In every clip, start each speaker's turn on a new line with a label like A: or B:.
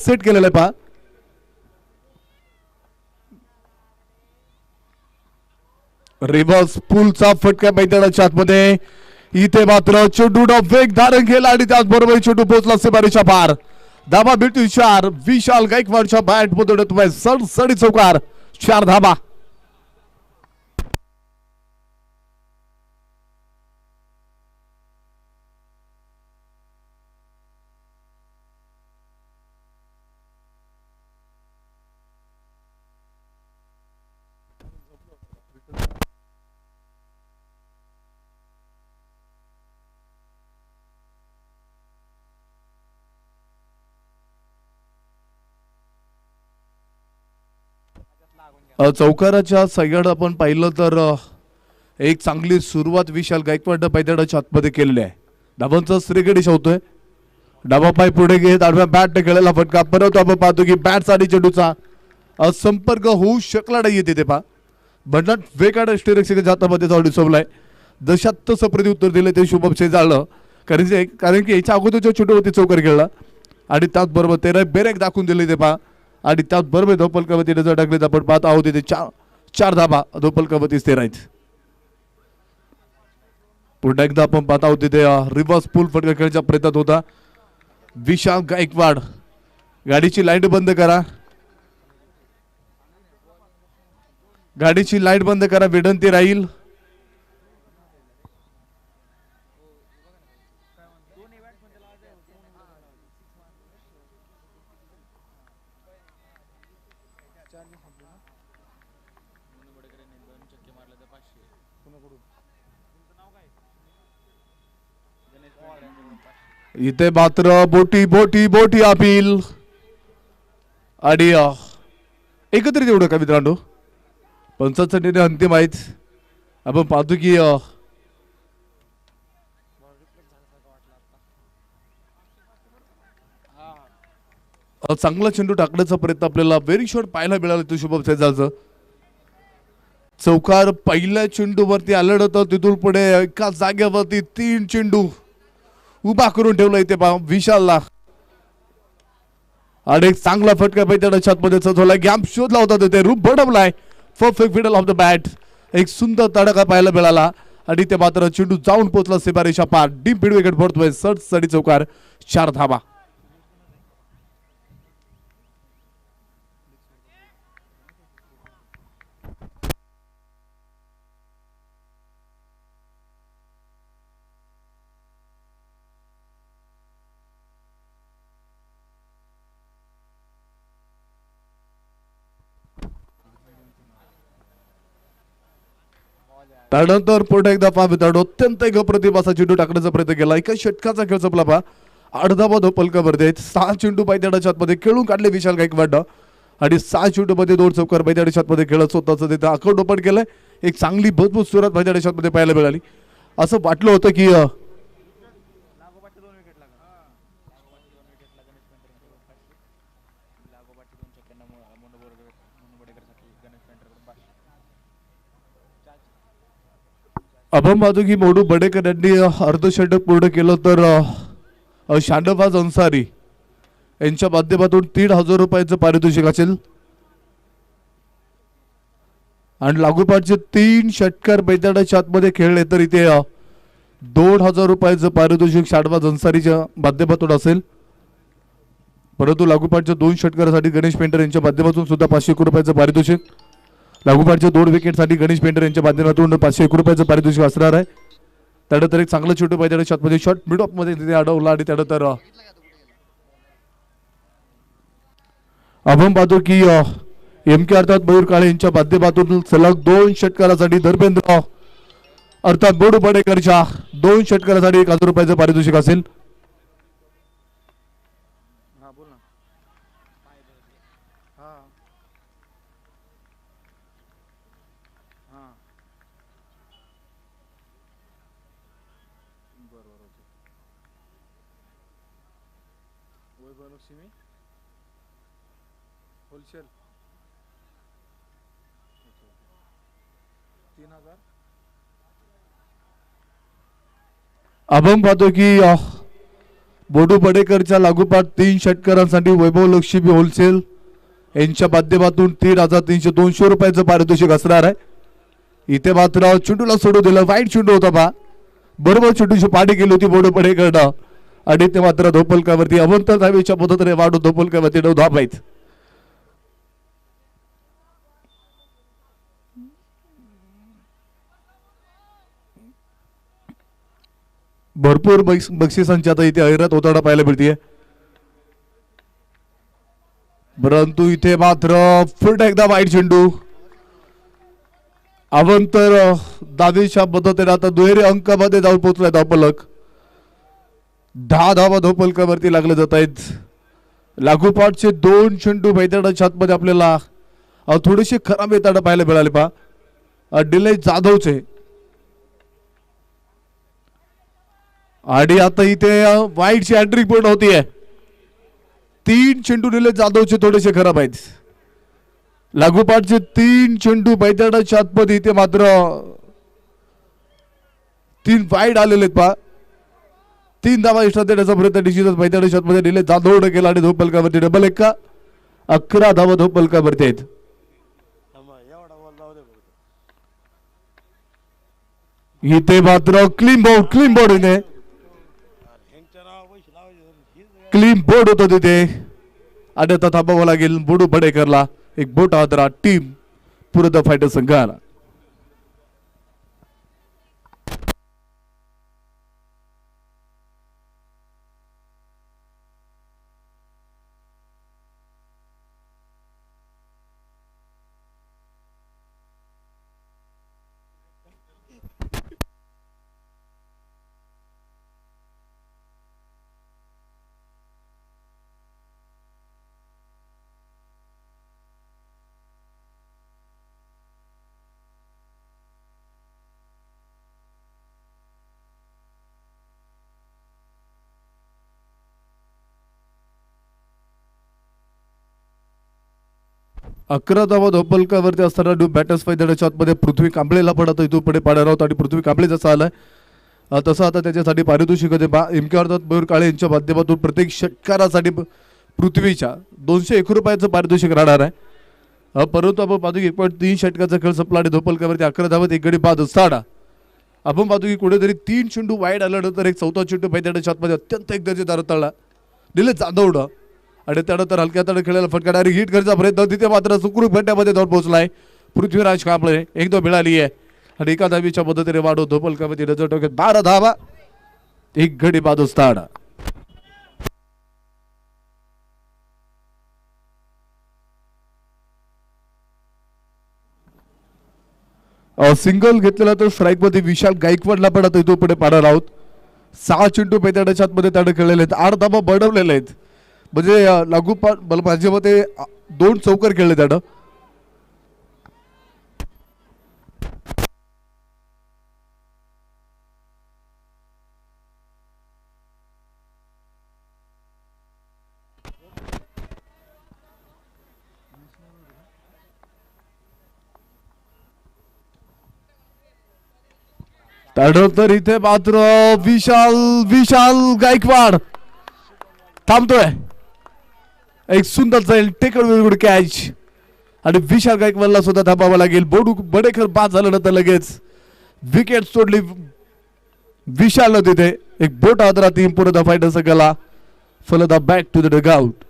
A: Set केलेलं आहे पहा. रिव्हर्स पुलचा फटका मैदानाच्या आतमध्ये. इथे मात्र चेंडू वेग धारण केला आणि त्याचबरोबर चेंडू पोहोचला सीमारेषा पार. धाबा मिळतो 4. विशाल गायकवाडच्या बॅट मधून सडसडी चौकार. 4 धाबा. चौकाराच्या साईड आपण पाहिलं तर एक चांगली सुरुवात विशाल गायकवाड मैदानाच्या आतमध्ये केलेली आहे. धाबांचा श्रीगणेश होतोय. डावा पाय पुढे घेत आडव्या बॅट केलेला फटका. परत आपण पाहतो की बॅट आणि चेंडूचा संपर्क होऊ शकला नाही तिथे पहा. बंडट वेगाने स्टेरिक्सच्या हातामध्ये जाऊन दिसवलाय. जशात तसं प्रत्युत्तर दिलं ते शुभम शेजाळलं. कारण की याच्या अगोदरच्या चेंडूवरती चौकार खेळला आणि त्याचबरोबर तेरा बेरेक दाखवून दिले ते पहा. आणि त्याचबरोबर धोपलकावती नजर टाकले आपण पाहत आहोत तिथे 4 धाबा धोपलकावती स्थिर आहेत. पुन्हा एकदा आपण पाहत आहोत तिथे रिव्हर्स पूल फटका खेळण्याचा प्रयत्न होता विशाल गायकवाड. गाडीची लाईट बंद करा. गाडीची लाईट बंद करा विनंती राहील. इथे मात्र बोटी बोटी बोटी अपील आणि एकत्रित एवढं का मित्रांनो. पंचाचा निर्णय अंतिम आहेत. आपण पाहतो की चांगला चेंडू टाकण्याचा प्रयत्न आपल्याला व्हेरी शॉर्ट पाहायला मिळाला तो शुभम शेजारचं. चौकार पहिल्या चेंडूवरती आलं होतं. तिथून पुढे एका जागेवरती 3 चेंडू उभा करून ठेवला इथे विशालला. आणि एक चांगला फटका मैदानाच्या आतमध्ये चढवला. गॅप शोधला होता तिथे रूप बनवलाय. Perfect middle of the bat. एक सुंदर तडका पाहायला मिळाला आणि ते मात्र चेंडू जाऊन पोहोचला सीमारेषा पार. डीप मिड विकेट पडतोय. सडसडी चौकार. 4 धाबा. त्यानंतर पुढे एकदा पहा मित्रांनो अत्यंत प्रतिभाचा चेंडू टाकण्याचा प्रयत्न केला. एका षटकाचा खेळ संपला पहा. 8 धाबा धोपलकावरती आहेत. 6 चेंडू मैदानाच्या आतमध्ये खेळून काढले विशाल गायकवाड आणि 6 चेंडू मध्ये 2 चौकार मैदानाच्या आतमध्ये खेळत स्वतःच तिथे अकाउंट ओपन केलंय. एक चांगली भरपूर सुरुवात मैदानाच्या आतमध्ये पाहायला मिळाली. असं वाटलं होतं की आपण पाहतो की मोडू बडेकर यांनी अर्धषटक पूर्ण केलं तर शांडबाज अन्सारी यांच्या माध्यमातून 3,000 रुपयाचं पारितोषिक असेल आणि लागोपाठचे 3 षटकार मैदानाच्या आतमध्ये खेळले तर इथे 2,000 रुपयाचं पारितोषिक शांडबाज अन्सारीच्या माध्यमातून असेल. परंतु लागोपाठच्या 2 षटकारासाठी गणेश पेंटर यांच्या माध्यमातून सुद्धा 501 रुपयाचं पारितोषिक. लागोपाठच्या 2 विकेटसाठी गणेश पेंटर यांच्या माध्यमातून 501 रुपयाचं पारितोषिक असणार आहे. त्यानंतर एक चांगलं छोटं मैदानाच्या आतमध्ये शॉर्ट मिड ऑफ मध्ये तिथे अडवला आणि त्यानंतर आपण पाहतो की MK अर्थात मयूर काळे यांच्या माध्यमातून सलग 2 षटकारासाठी धर्मेंद्र अर्थात बोडू बडेकरच्या 2 षटकारासाठी 1,000 रुपयाचं पारितोषिक असेल. आपण पाहतो की बोडू बडेकरच्या लागोपाठ 3 षटकारांसाठी वैभव लक्ष्मी होलसेल यांच्या माध्यमातून 3,300 रुपयाचं पारितोषिक असणार आहे. इथे मात्र चेंडूला सोडू दिलं, वाईट चेंडू होता पा, बरोबर चेंडूची पाठी केली होती बोडू बडेकरनं आणि ते मात्र धोपलकावरती अवंत धावेच्या पद्धतीने वाढू धोपलकावरती 9 धावा आहेत. भरपूर बक्षिसांची आता इथे ऐरात होताना पाहायला मिळतीये, परंतु इथे मात्र पुन्हा एकदा वाईट चेंडू. अवंतर दावेच्या पद्धतीने आता दुहेरी अंकामध्ये जाऊन पोहोचलाय धावफलक. 10 धावा धावफलकावरती लागले जात आहेत. लागोपाठचे 2 चेंडू मैदानाच्या आतमध्ये आपल्याला थोडेसे खराब येताना पाहायला मिळाले पा. डिले जाधवचे आणि आता इथे वाईटची हॅट्रिक पूर्ण होतीये. 3 चेंडू डिले जाधवचे थोडेसे खराब आहेत. लागोपाठचे 3 चेंडू मैदानाच्या आतमध्ये इथे मात्र 3 वाईट आलेले आहेत पा. 3 धावा एक्स्ट्रा देण्याचा प्रयत्न निश्चितच मैदानाच्या आतमध्ये डिले जाधवने केला आणि धोपलकावरती डबल एक्का. 11 धावा धोपलकावरती आहेत. इथे मात्र क्लीन बोर्ड इथे क्लीन बोर्ड होतं तिथे आणि आता थांबावं लागेल बोडू बडेकरला. एक बोट आदरा टीम पुरद फायटर संघाला. अकरा धावा धोपलकावरती असताना न्यू बॅटर्स मैदानाच्या आतमध्ये पृथ्वी कांबळेला पडत इथून पुढे पाड्या राहत आणि पृथ्वी कांबळे जसा आलाय तसं आता त्याच्यासाठी पारितोषिक होते बा. इमके अर्थात मयूर काळे यांच्या माध्यमातून प्रत्येक षटकारासाठी पृथ्वीच्या 201 रुपयाचं पारितोषिक राहणार आहे. परंतु आपण पाहतो की 1.3 षटकाचा खेळ संपला आणि धोपलकावरती 11 धावात 1 गडी बाद असताना आपण पाहतो की कुठेतरी 3 चेंडू वाईड आल्यानंतर एक 4था चेंडू मैदानाच्या आतमध्ये अत्यंत एक दर्जेदार तळला दिले जाधवनं आणि त्यानंतर हलक्या तळ खेळायला फटका डायरेक्ट हिट करायचा प्रयत्न तिथे मात्र सुखरूप घट्ट्यामध्ये जाऊन पोहोचलाय पृथ्वीराज कांबळे. 1-2 मिळाली आहे आणि एका धावीच्या पद्धतीने वाढव धोपलकावरती नजर ठेवत 12 धावा 1 गडी बाद असताना सिंगल घेतलेला तर स्ट्राईक मध्ये विशाल गायकवाडला पण आता इथून पुढे पाडणार आहोत. 6 चेंडू मैदानाच्या आतमध्ये त्याने खेळलेले आहेत. 8 धावा बडवलेले आहेत म्हणजे लागोपाठ माझ्या मते 2 चौकार खेळले त्यानं. त्यानंतर इथे मात्र विशाल गायकवाड थांबतोय. एक सुंदर जाईल टेकड गुड कॅच आणि विशाल गायकवाडला सुद्धा थांबावं लागेल. बोडू बडेकर बाद झाल्यानंतर लगेच विकेट सोडली विशालनं तिथे. एक बोट आदरा टीम पुढे फायटर संघाला फलदा back to the dugout.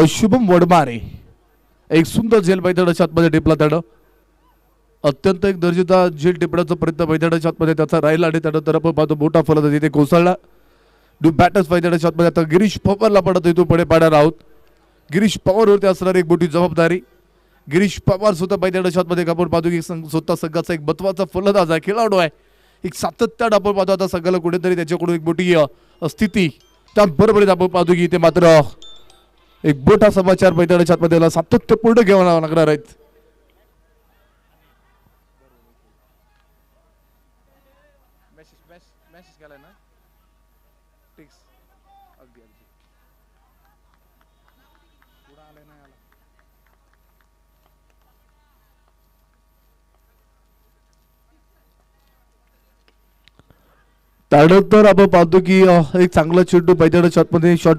A: Shubham Wadmare एक सुंदर झेल मैदानाच्या आतमध्ये टिपला त्यानं. अत्यंत एक दर्जेदार झेल टिपण्याचा प्रयत्न मैदानाच्या आतमध्ये त्याचा राहिला आणि त्यानंतर आपण पाहतो मोठा फलंदाज तिथे कोसळला. न्यू बॅटर्स मैदानाच्या आतमध्ये आता गिरीश पवारला पडत इथून पुढे पाडणार आहोत. गिरीश पवारवरती असणार एक मोठी जबाबदारी. गिरीश पवार सुद्धा मैदानाच्या आतमध्ये आपण पाहतो की स्वतः संघाचा एक महत्वाचा फलंदाज आहे, खेळाडू आहे. एक सातत्यानं आपण पाहतो आता संघाला कुठेतरी त्याच्याकडून एक मोठी स्थिती त्याबरोबर आपण पाहतो की इथे मात्र एक मोठा समाचार मैदानाच्या आतमध्ये सातत्यपूर्ण घ्यावा लागणार आहेत. त्यानंतर आपण पाहतो की एक चांगला चेंडू पाहिजे शॉटमध्ये शॉट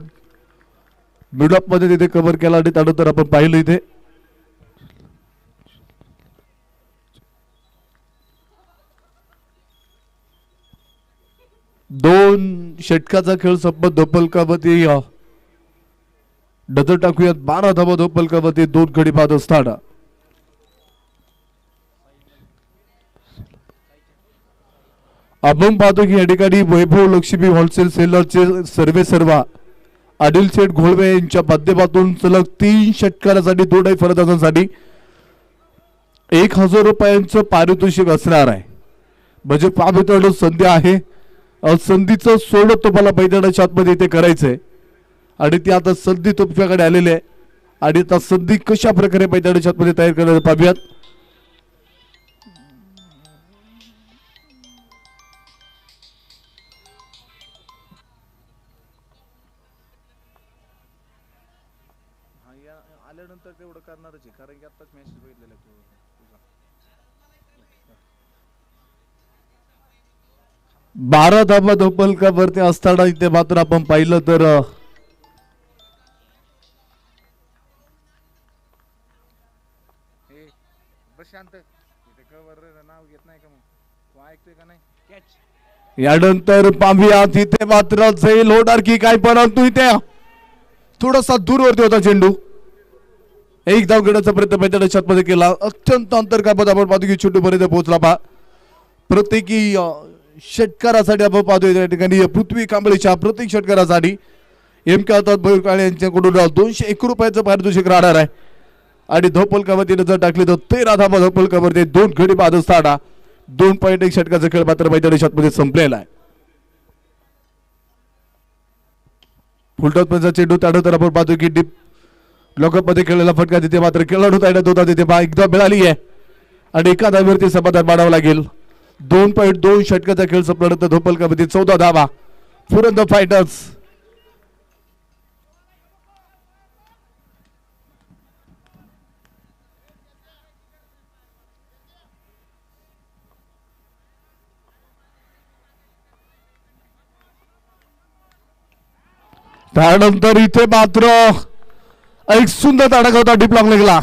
A: मिडअप मध्ये तिथे कव्हर केला आणि त्यानंतर आपण पाहिलं इथे दोन षटकाचा खेळ संपत धोपलकावती डझर टाकूयात 12 धावा धोपलकावती 2 गडी बाद असताना आपण पाहतो की या ठिकाणी वैभव लक्ष्मी होलसेल सेलरचे सर्वे सर्वा आदिल शेठ घोळवे यांच्या माध्यमातून सलग 3 षटकारासाठी 2 फलंदाजांसाठी 1000 रुपयांचं पारितोषिक असणार आहे. म्हणजे पाहतो संधी आहे संधीचं सोडत तुम्हाला मैदानाच्या आतमध्ये ते करायचंय आणि ती आता संधी तुमच्याकडे आलेली आहे आणि आता संधी कशा प्रकारे मैदानाच्या आतमध्ये तयार करायला पाहूयात. आल्यानंतर तेवढं करणारच आहे कारण की आताच मॅसेज बघितलेला आहे. 12 धावा धोपलकावरती असताना इथे मात्र आपण पाहिलं तर यानंतर पाहूया तिथे मात्र झैल होणार की काय परंतु इथे थोडासा दूरवरती होता चेंडू एक धाव घेण्याचा प्रयत्न मैदानाच्या आतमध्ये केला अत्यंत अंतर्गत आपण पाहतो की चेंडू पर्यंत पोहोचला पा प्रत्येकी षटकारासाठी आपण पाहतोय त्या ठिकाणी पृथ्वी कांबळेच्या प्रत्येक षटकारासाठी एम के हातात भैर काळे यांच्याकडून 201 रुपयाचं पारितोषिक राहणार आहे आणि धोपलकावरतीने जर टाकले तर 13 धावा धोपलकावरती 2 गडी बाद असताना 2.1 षटकाचा खेळ मात्र मैदानाच्या आतमध्ये संपलेला आहे. फुलटॉसचा चेंडू त्यानंतर आपण पाहतो की डीप लॉकअप मध्ये खेळलेला फटका तिथे मात्र खेळाडू तयार होता तिथे एकदा मिळाली आहे आणि एका धावेवरती समाधान मानावं लागेल. 2.2 षटकाचा खेळ संपल्यानंतर धोपलकावरती 14 धावा पुरंदर फायटर्स त्यानंतर इथे मात्र एक सुंदर तडाखा होता डीप लॉंग लेगला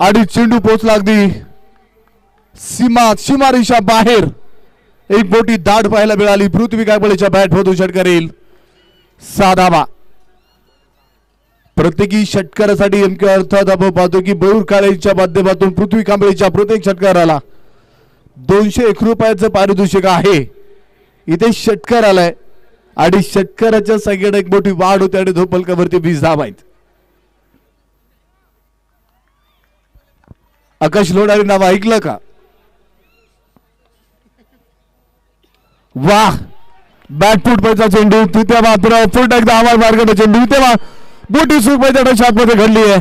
A: आणि चेंडू पोहोचला अगदी सीमारेषा बाहेर एक मोठी दाढ पाहायला मिळाली. पृथ्वी कांबळेच्या बॅट मधून षटकार येईल 6 धावा प्रत्येकी षटकारासाठी नेमके अर्थात आपण पाहतो की बळूर काळेच्या माध्यमातून पृथ्वी कांबळेच्या प्रत्येक षटकाराला 201 रुपयाचं पारितोषिक आहे. इथे षटकार आलाय आणि षटकाराच्या संख्येत एक मोठी वाढ होते आणि धोपलकावरती 20 धावा आहेत. आकाश लोणारी नाव ऐकलं का? वाह बॅटफूट पैसा चेंडू तिथे मात्र फुट एकदा आवाज मार्गाने चेंडू इथे मोठी सुख मैदानाच्या आतमध्ये घडली आहे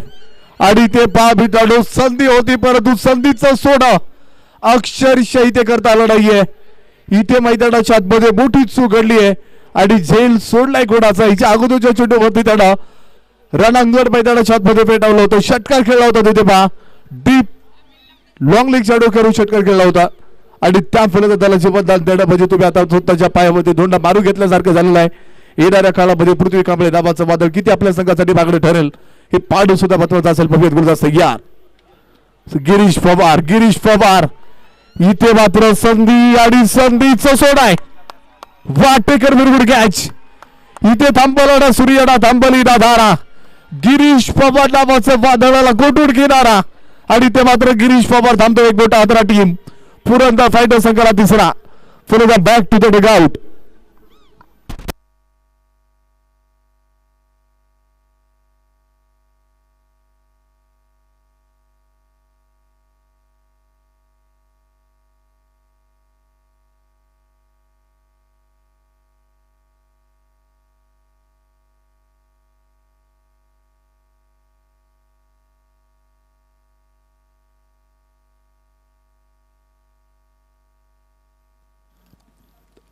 A: आणि ते भिताडू संधी होती परंतु संधीचं सोडा अक्षरशः इथे करता आलं नाहीये. इथे मैदानाच्या आतमध्ये मोठी चूक घडली आहे आणि झेल सोडलाय कोणाचा हिच्या अगोदरच्या चेंडूवरती त्यानं रणांगण मैदानाच्या आतमध्ये पेटवलं होतं. षटकार खेळला होता तिथे डीप लॉंग लेग चेंडू करून षटकार खेळला होता आणि त्या फलंदाजाला जीवनदान देणं म्हणजे तुम्ही आता स्वतःच्या पायावरती धोंडा मारू घेतल्यासारखं झालेलं आहे. येणाऱ्या काळामध्ये पृथ्वी कांबळे नावाचं वादळ किती आपल्या संघासाठी मागणं ठरेल हे पाहणं सुद्धा महत्वाचं असेल. भगवत गुरुदास तयार गिरीश पवार इथे मात्र संधी आणि संधीचं सोडाय वाटेकर विरुद्ध कॅच इथे थांबवला सूर्यडा थांबली ना धारा गिरीश पवार नावाचं वादळाला गोटून घेणारा आणि ते मात्र गिरीश पवार थांबतो. एक मोठा आदरा टीम पुरंदर फायटर संघाला तिसरा पुरंदर बॅक टू द डगआउट.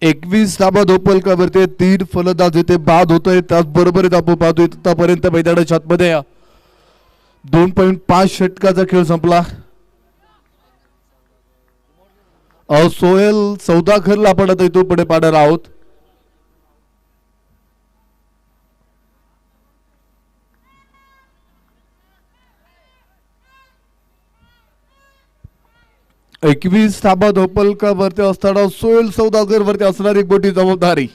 A: एकवीस धावा धोपलकावरती 3 फलंदाज इथे बाद होत आहेत. त्याचबरोबर आपण पाहतोय आतापर्यंत मैदानाच्या आतमध्ये 2.5 षटकाचा खेळ संपला. सोहेल सौदागरला आपण आता इथून पुढे पाहणार आहोत. एकवीस धाबा धोपलका वरती असताना सोहेल सौदागर वरती असणारी एक मोठी जबाबदारी.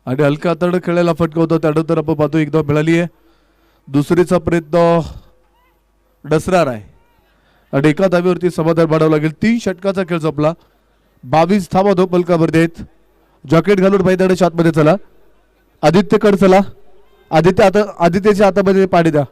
A: आणि हलका हाताने खेळायला फटका होता. त्यानंतर आपण पाहतो एकदा मिळाली आहे. दुसरीचा प्रयत्न डसणार आहे आणि एका धाब्यावरती समाधान मानावं लागेल. 3 षटकाचा खेळ संपला. 22 धावा धोपलकावर देत जॉकेट घालून मैदानाच्या आतमध्ये चला. आदित्यकडे चला. आदित्यच्या हातामध्ये पाणी द्या.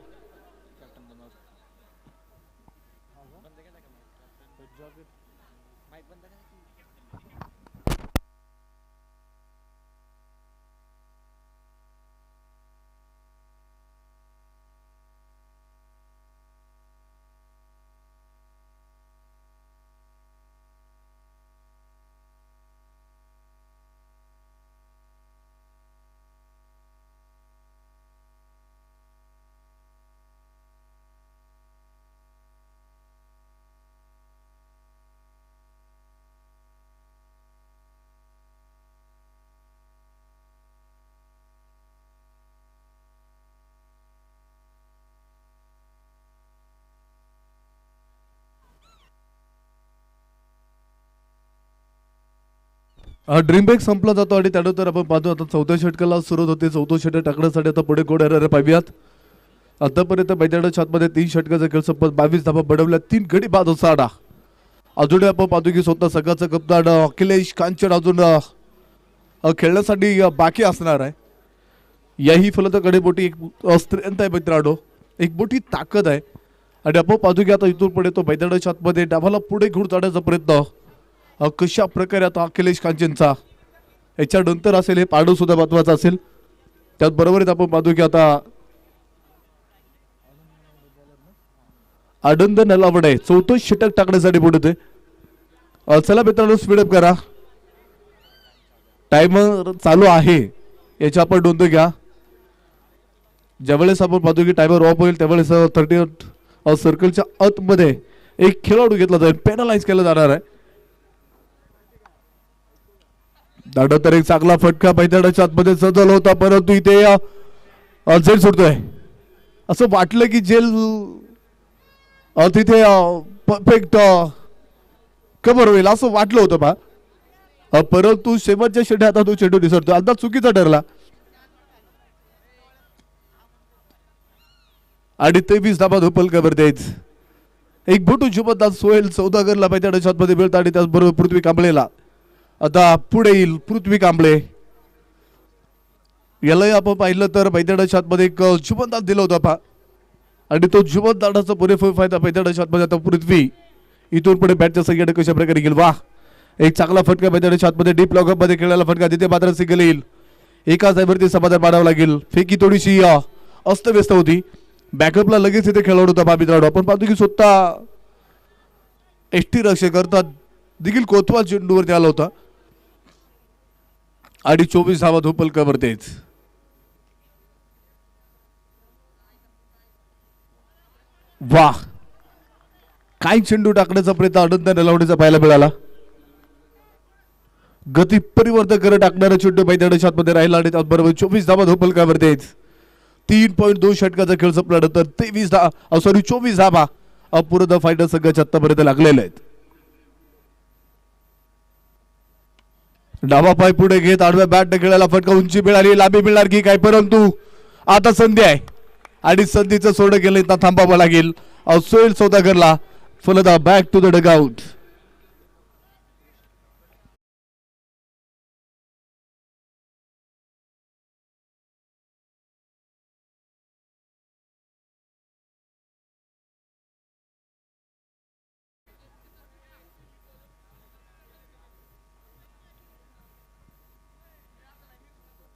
A: ड्रीम ब्रेक संपला जातो आणि त्यानंतर आपण पाहतो आता 4थ्या षटकाला सुरुवात होते. 4थं षटक टाकण्यासाठी आता पुढे कोण येणार पाहूयात. आतापर्यंत मैदानाच्या आतमध्ये 3 षटकाचा खेळ संपत 22 धाबा बडवल्या. 3 गडी बाद साडा. अजून आपण पाहतो की स्वतः संघाचा कप्तान अखिलेश कांचन अजून खेळण्यासाठी बाकी असणार आहे. याही फलंदाकडे मोठी एक स्ट्रेंथ आहे मित्रांनो, एक मोठी ताकद आहे. आणि आपण पाहतो की आता इथून पुढे तो मैदानाच्या आतमध्ये डावाला पुढे घेऊन जाण्याचा प्रयत्न कशा प्रकारे आता अखिलेश कांचनचा याच्यानंतर असेल. हे पाडू सुद्धा महत्वाचं असेल. त्याचबरोबरीच आपण पाहतो की आता आनंद नलावडे 4थं षटक टाकण्यासाठी पुढे. चला मित्रांनो स्पीडअप करा. टायमर चालू आहे याची आपण नोंद घ्या. ज्यावेळेस आपण पाहतो की टायमर ऑफ होईल त्यावेळेस 30 सर्कलच्या आतमध्ये एक खेळाडू घेतला जाईल, पेनलाइज केला जाणार आहे. तर एक चांगला फटका मैदानाच्या आतमध्ये सजल होता, परंतु इथे जेल सुटतोय. असं वाटलं की जेल तिथे परफेक्ट कव्हर होईल असं वाटलं होतं पा, परंतु शेवटच्या षटकात आता तो चेंडू दिसतो. अंदाज चुकीचा ठरला आणि 23 धाबा धोपलकावर द्यायच. एक बोटू जुबतदार सोहेल सौदागरला मैदानाच्या आतमध्ये मिळतात आणि त्याचबरोबर पृथ्वी कांबळेला आता पुढे येईल. पृथ्वी कांबळे यालाही आपण पाहिलं तर मैदानाच्या आतमध्ये एक जुबतदार दिला होता पा, आणि तो जुबतदाराचा पुरेपूर फायदा मैदानाच्या आतमध्ये आता पृथ्वी इथून पुढे बॅटच्या संख्येने कशा प्रकारे गेल. वाह, एक चांगला फटका मैदानाच्या आतमध्ये डीप लॉकअप मध्ये खेळायला फटका. तिथे मात्र सिंगल येईल. एकाच धाब्यावरती समाधान मानावं लागेल. फेकी थोडीशी अस्तव्यस्त होती. बॅकअपला लगेच इथे खेळाडू होता बा मित्रांनो. आपण पाहतो की स्वतः एसटी रक्षक करतात देखील कोतवाल चेंडूवरती आला होता आणि 24 धावा धोपलकावर तेच. वाह, काय चेंडू टाकण्याचा प्रयत्न आनंद नलावडेचा पाहायला मिळाला. गती परिवर्तन करत टाकणारा चेंडू मैदानाच्या आतमध्ये राहिला आणि त्याचबरोबर 24 धावा धोपलकावर तेच. 3.2 षटकाचा खेळ संपल्यानंतर 24 धावा पूर्ण फायनल संघाच्या आतापर्यंत लागलेले आहेत. डावा पाय पुढे घेत आडव्या बॅटने खेळायला फटका. उंची मिळाली, लांबी मिळणार की काय, परंतु आता संधी आहे आणि संधीचं सोडं गेलं तर थांबावं लागेल. सोहेल सौदागरला फलंदाज बॅक टू द डगआउट.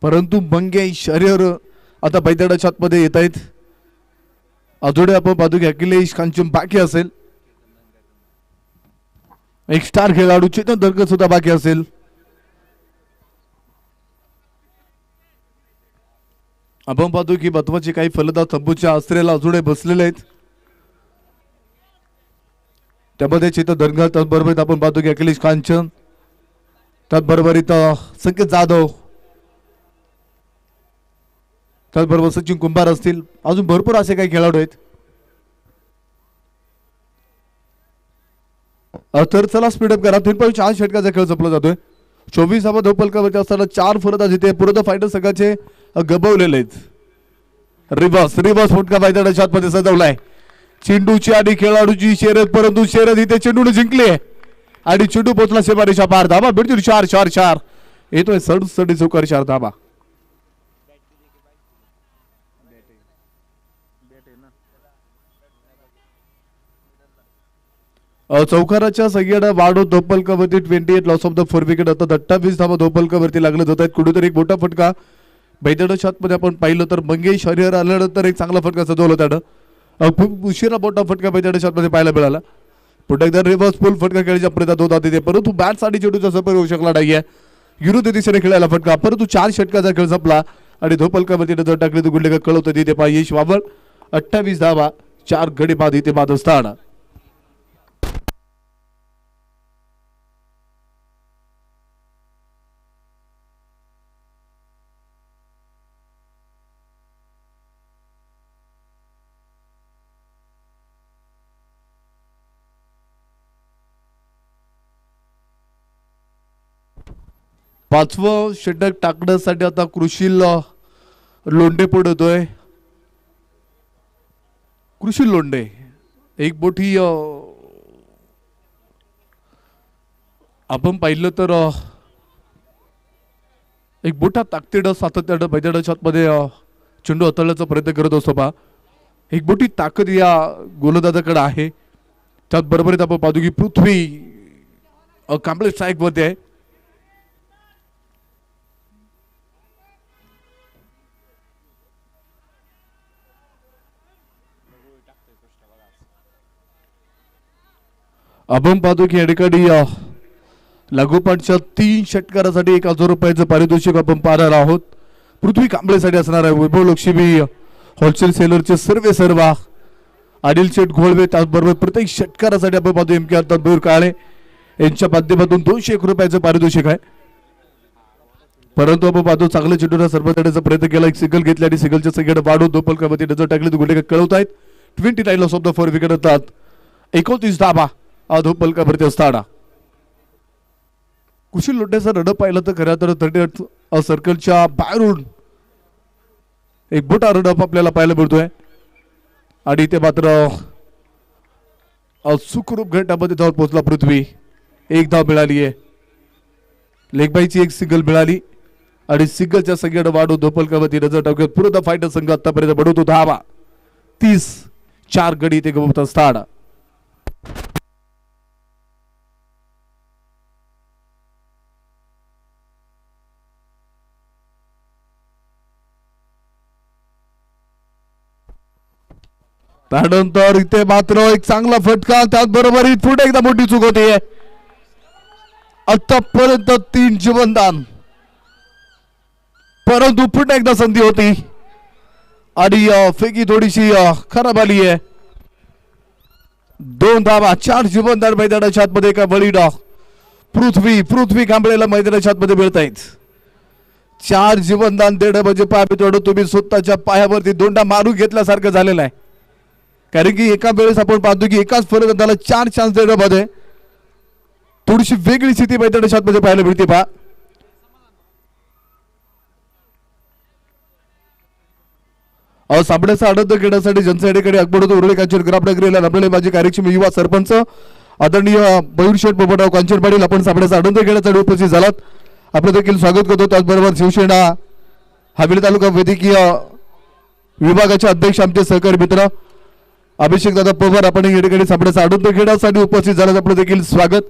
A: परंतु मंगे शरीर आता मैदानाच्या आतमध्ये येत आहेत. अजोडे आपण पाहतो की अखिलेश कांचन बाकी असेल. एक स्टार खेळाडू चेतन दरकर सुद्धा बाकी असेल. आपण पाहतो की महत्वाचे काही फलंदाज तंबूच्या आश्रयाला अजूनही बसलेले आहेत. त्यामध्ये चेतन दरकर, त्याचबरोबर आपण पाहतो की अखिलेश कांचन, त्याचबरोबर इथं संकेत जाधव, त्याचबरोबर सचिन कुंभार असतील. अजून भरपूर असे काही खेळाडू आहेत. तर चला स्पीडअप करा. 3.4 षटकाचा खेळ जपला जातोय. 24 धावा धावफलकावरती असताना 4 फलंदाज इथे पुरत फायटर संघाचे गबवलेले आहेत. रिवर्स फुटका पायदळा शॉटमध्ये सजवलाय. चेंडूची आणि खेळाडूची शर्यत, परंतु शर्यत इथे चेंडूने जिंकली आहे आणि चेंडू पोहोचला सीमारेषा पार. धावा भेटतील 4 येतोय 67 चौकार 4 धावा. चौकाराच्या सगळ्यांना वाढो धोपलकावरती 28 लॉस ऑफ द 4 विकेट. आता 28 धावा धोपलकावरती लागले जात आहेत. कुठेतरी एक मोठा फटका बैदड शॉटमध्ये आपण पाहिलं तर मंगेश हरिहर आल्यानंतर एक चांगला फटका सजवला त्यानं. खूप उशिरा मोठा फटका बैदड शॉटमध्ये पाहायला मिळाला. पुढे एकदा रिव्हर्स फुल फटका खेळायच्या प्रयत्नात होता तिथे, परंतु बॅट साठी चेंडूचा सफर होऊ शकला नाहीये. विरुद्ध दिशेने खेळायला फटका, परंतु 4 षटकाचा खेळ संपला आणि धोपलकावरती नजर टाकली तर गुंडेकर कळवतं तिथे पा यश वावळ. 28 धावा 4 गडी बाद इथे बाद असताना पाचवं षटक टाकण्यासाठी आता कृषील लोंढे पुढे येतोय. कृषील लोंढे एक मोठी आपण पाहिलं तर एक मोठा ताकदीड सातत्यानं बैदड शॉटमध्ये चेंडू हाताळण्याचा प्रयत्न करत असतो पहा. एक मोठी ताकद या गोलंदाजाकडे आहे. त्याचबरोबर आपण पाहतो की पृथ्वी कांबळे स्ट्राईक मध्ये आहे. आपण पाहतो की या ठिकाणी लागोपाठच्या 3 षटकारासाठी 1000 रुपयाचं पारितोषिक आपण पाहणार आहोत. पृथ्वी कांबळेसाठी असणार आहे. वैभव लक्ष्मी होलसेल सेलरचे सर्व अनिल शेठ घोळवे, त्याचबरोबर प्रत्येक षटकारासाठी आपण पाहतो MK तनबीर काळे यांच्या माध्यमातून 201 रुपयाचं पारितोषिक आहे. परंतु आपण पाहतो चांगल्या चेंडूला सर्वतड्याचा प्रयत्न केला. एक सिंगल घेतली आणि सिंगलच्या संख्येने वाढवून धोपलकामध्ये नजर टाकली तर गुंडेकर कळवत आहेत. 29 लॉस ऑफ द 4 विकेट होतात. 29 धावा धोपलकावरती असताना कुशील लोंढेचा रन पाहिलं तर खऱ्या तर 38 सर्कलच्या बाहेरून एक मोठा रन आपल्याला पाहायला मिळतोय आणि इथे मात्र सुखरूप घंटामध्ये धाव पोहोचला पृथ्वी. 1 धाव मिळाली आहे. लेगबाईची 1 सिंगल मिळाली आणि सिंगलच्या संख्येने वाढवून धोपलकावरती नजर टाकत पूर्ण फायटर संघ आतापर्यंत बनवतो धावा. 30 गडी इथे गमवत असताना त्यानंतर इथे मात्र एक चांगला फटका, त्याचबरोबर पुढे एकदा मोठी चूक होती. आतापर्यंत 3 जीवनदान, परंतु पुन्हा एकदा संधी होती आणि फेकी थोडीशी खराब आली आहे. 2 धावा 4 जीवनदान मैदानाच्या आतमध्ये एका बळीला पृथ्वी कांबळेला मैदानाच्या आतमध्ये मिळत आहेत. 4 जीवनदान देणं म्हणजे पाय तुम्ही स्वतःच्या पायावरती दोंडा मारून घेतल्यासारखं झालेलं आहे. कारण की एका वेळेस आपण पाहतो की एकाच फलंदाजाला 4 चान्स देणं मध्ये थोडीशी वेगळी स्थिती मैदानाच्या आतमध्ये पाहायला मिळते पहा. साबड्याचा आनंद घेण्यासाठी जनतेकडे अकबडोद उरळे कांचन ग्रामनगरीला लाभलेले माझे कार्यक्षम युवा सरपंच आदरणीय मयूर शेठ पोपटराव कांचन पाटील आपण साबड्याचा आनंद घेण्यासाठी उपस्थित झालात. आपलं देखील स्वागत करतो. त्याचबरोबर शिवसेना हवेली तालुका वैद्यकीय विभागाचे अध्यक्ष आमचे सहकारी मित्र अभिषेक दादा पवार आपण या ठिकाणी साबड्याचा आनंद घेण्यासाठी उपस्थित झाल्यास आपलं देखील स्वागत.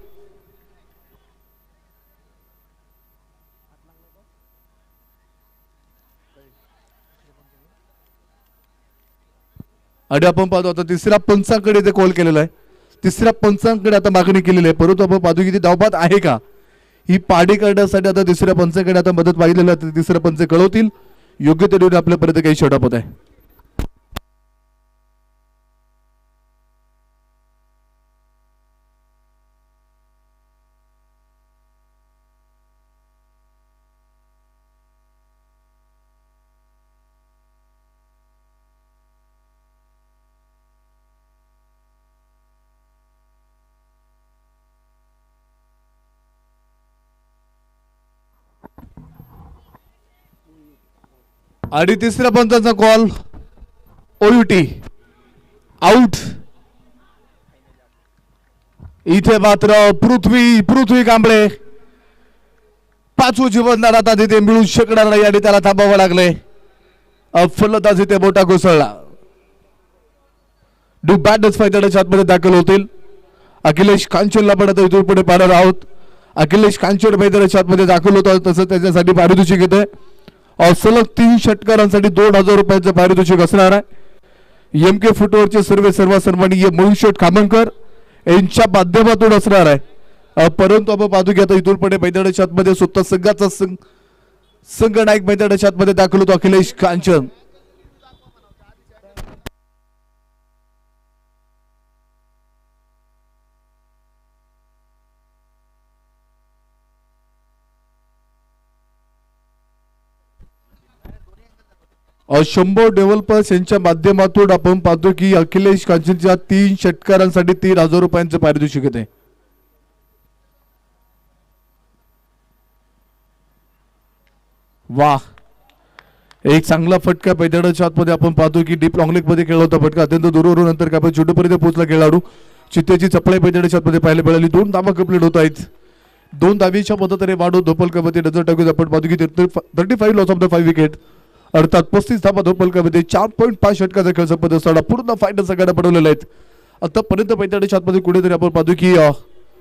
A: आणि आपण पाहतो आता तिसऱ्या पंचाकडे ते कॉल केलेला आहे. तिसऱ्या पंचांकडे आता मागणी केलेली आहे, परंतु आपण पाहतो की ती धावबाद आहे का, ही पाडी करण्यासाठी आता तिसऱ्या पंचांकडे आता मदत मागितलेली आहे. तिसऱ्या पंच कळवतील योग्य तऱ्हेने आपल्यापर्यंत काही षटक होत आहे. आणि तिसऱ्या पंचांचा कॉल ओयुटी आउट. इथे मात्र पृथ्वी कांबळे पाचवं जीवनदान आता तिथे मिळू शकणार नाही आणि त्याला थांबावं लागले. फलंदाज इथे मोठा कोसळला. डू बॅटच फायद्याच्या आतमध्ये दाखल होतील. अखिलेश कांचनला पण आता इथून पुढे पाहणार आहोत. अखिलेश कांचन मैदानाच्या आतमध्ये दाखल होत आहे, तसं त्याच्यासाठी पारितोषिक येते. सलग 3 षटकारांसाठी 2000 रुपयांचं पारितोषिक असणार आहे. एमके फुटवरचे सर्व सन्माननीय मुळशेठ खामणकर यांच्या माध्यमातून असणार आहे. परंतु आपण पाहतो की आता इथून पुढे मैदानाच्या आतमध्ये स्वतः संघाचा संघ नायक मैदानाच्या आतमध्ये दाखल होतो अखिलेश कांचन. शंभर डेव्हलपर्स यांच्या माध्यमातून आपण पाहतो की अखिलेश कांचनच्या 3 षटकारांसाठी 3000 रुपयांचं पारितोषिक येते. वाह, एक चांगला फटका मैदानाच्या आतमध्ये आपण पाहतो की डीप लॉंग लेग मध्ये खेळला होता फटका. अत्यंत दूरवरून नंतर आपण छोटूपर्यंत पोहोचला खेळाडू. चित्तेची चपळाई मैदानाच्या आतमध्ये पाहायला मिळाली. 2 धावा कंप्लीट होत आहेत. 2 धावीच्या मदतीने वाढू धोपलकामध्ये नजर टाकून आपण पाहतो की 35 लॉस ऑफ द 5 विकेट अर्थात 35 धावा धोपलकामध्ये 4.5 षटकाचा खेळ संपत असताना पूर्ण फायनल सगळ्यांना पडवलेला आहेत. आतापर्यंत मैदानाच्या आतमध्ये कुठेतरी आपण पाहतो की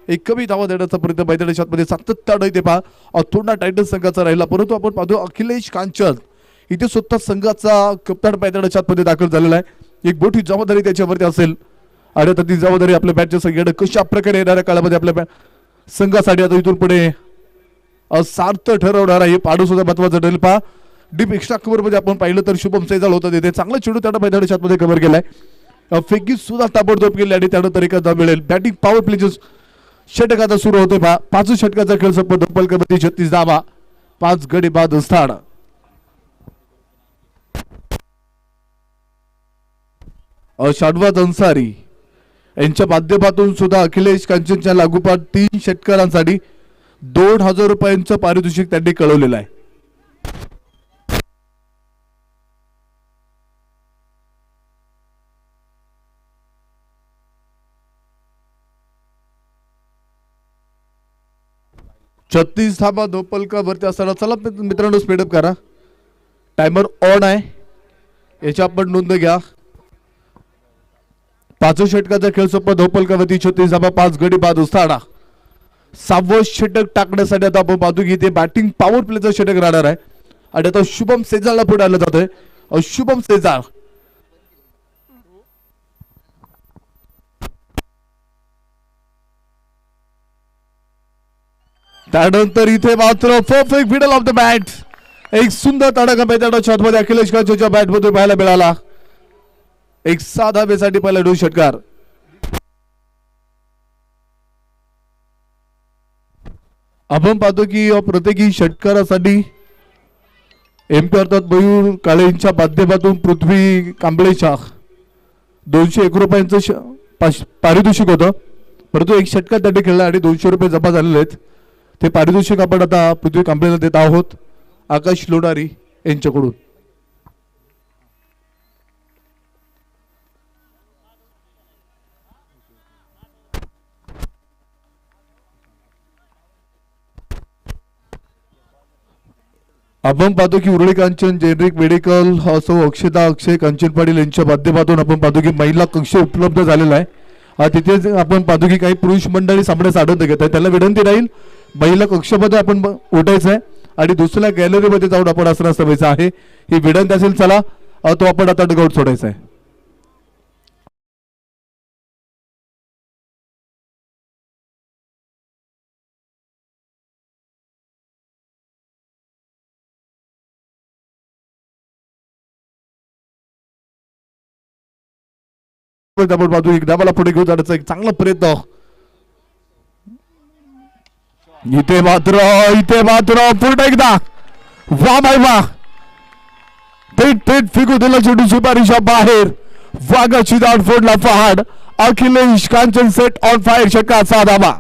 A: एक कमी धावा देण्याचा प्रयत्न मैदानाच्या आतमध्ये सातत्यानं इथे पहा थोडा टायटन्स संघाचा राहिला. परंतु आपण पाहतो अखिलेश कांचन इथे स्वतः संघाचा कप्तान मैदानाच्या आतमध्ये दाखल झालेला आहे. एक मोठी जबाबदारी त्याच्यावरती असेल आणि आता ती जबाबदारी आपल्या बॅटच्या संघाने कशा प्रकारे येणाऱ्या काळामध्ये आपल्या संघासाठी आता इथून पुढे सार्थ ठरवणार आहे. पाडू सुद्धा महत्वाचं ठरेल. पहा डीप एक्स्ट्रा कव्हर मध्ये आपण पाहिलं तर शुभम सेजाल होता तिथे चांगला चेंडू त्यानं मैदानाच्या आतमध्ये कव्हर केलाय. फेकी सुद्धा ताबडतोब केली आणि त्यानंतर एका धाव मिळेल. बॅटिंग पॉवर प्लेजेस षटक आता सुरू होते. 5 षटकाचा खेळ संपत धोपलकामध्ये 36 धावा 5 गडी बाद स्थान. शाडवाद अन्सारी यांच्या माध्यमातून सुद्धा अखिलेश कांचनच्या लागोपाठ 3 षटकारांसाठी 2000 रुपयांचं पारितोषिक त्यांनी कळवलेलं आहे. छत्तीस धावा धोपलकावरती असताना चला मित्रांनो स्पीडअप करा. टायमर ऑन आहे, याची आपण नोंद घ्या. 5 षटकाचा खेळ संपत धोपलकावरती 36 धावा 5 गडी बाद असताना 6वं षटक टाकण्यासाठी आता आपण पाहतो की ते बॅटिंग पॉवर प्लेचं षटक राहणार आहे. आणि आता शुभम सेजालला पुढे आलं जातंय. शुभम सेजाल त्यानंतर इथे मात्र perfect middle of the bat एक सुंदर तडाखा मैदानाच्या आतमध्ये अखिलेश कांचनच्या बॅट मध्ये पाहायला मिळाला. एक 6 धावेसाठी पहिला 2 षटकार. आपण पाहतो की प्रत्येकी षटकारासाठी एमपी अर्थात मयूर काळे यांच्या माध्यमातून पृथ्वी कांबळेच्या 201 रुपयांचं पारितोषिक होतं. परंतु 1 षटकार त्यांनी खेळला आणि 200 रुपये जमा झालेले आहेत. ते पारितोषिक आपण आता पृथ्वी कांबळेला देत आहोत आकाश लोणारी यांच्याकडून. आपण पाहतो की उरळी कांचन जेनरिक मेडिकल असो अक्षय कांचन पाटील यांच्या माध्यमातून आपण पाहतो की महिला कक्ष उपलब्ध झालेला आहे. तिथेच आपण पाहतो की काही पुरुष मंडळी सामने साधून घेत आहेत. त्याला विनंती राहील महिला कक्षामध्ये आपण उठायचं आहे आणि दुसऱ्या गॅलरीमध्ये जाऊन आपण आसन सवायचं आहे. ही विनंती असेल. चला तो आपण आता डगआउट सोडायचा आहे. आपण बाजू एक डावाला पुढे घेऊन जाण्याचा एक चांगला प्रयत्न. इथे मात्र पुढे एकदा वा बाय वा, थेट फेकू दिला चेंडू सुपारीच्या बाहेर. वाघाची दाट फोडला पहाड. Akhilesh Kanchan set on fire, षटकार 6 धावा.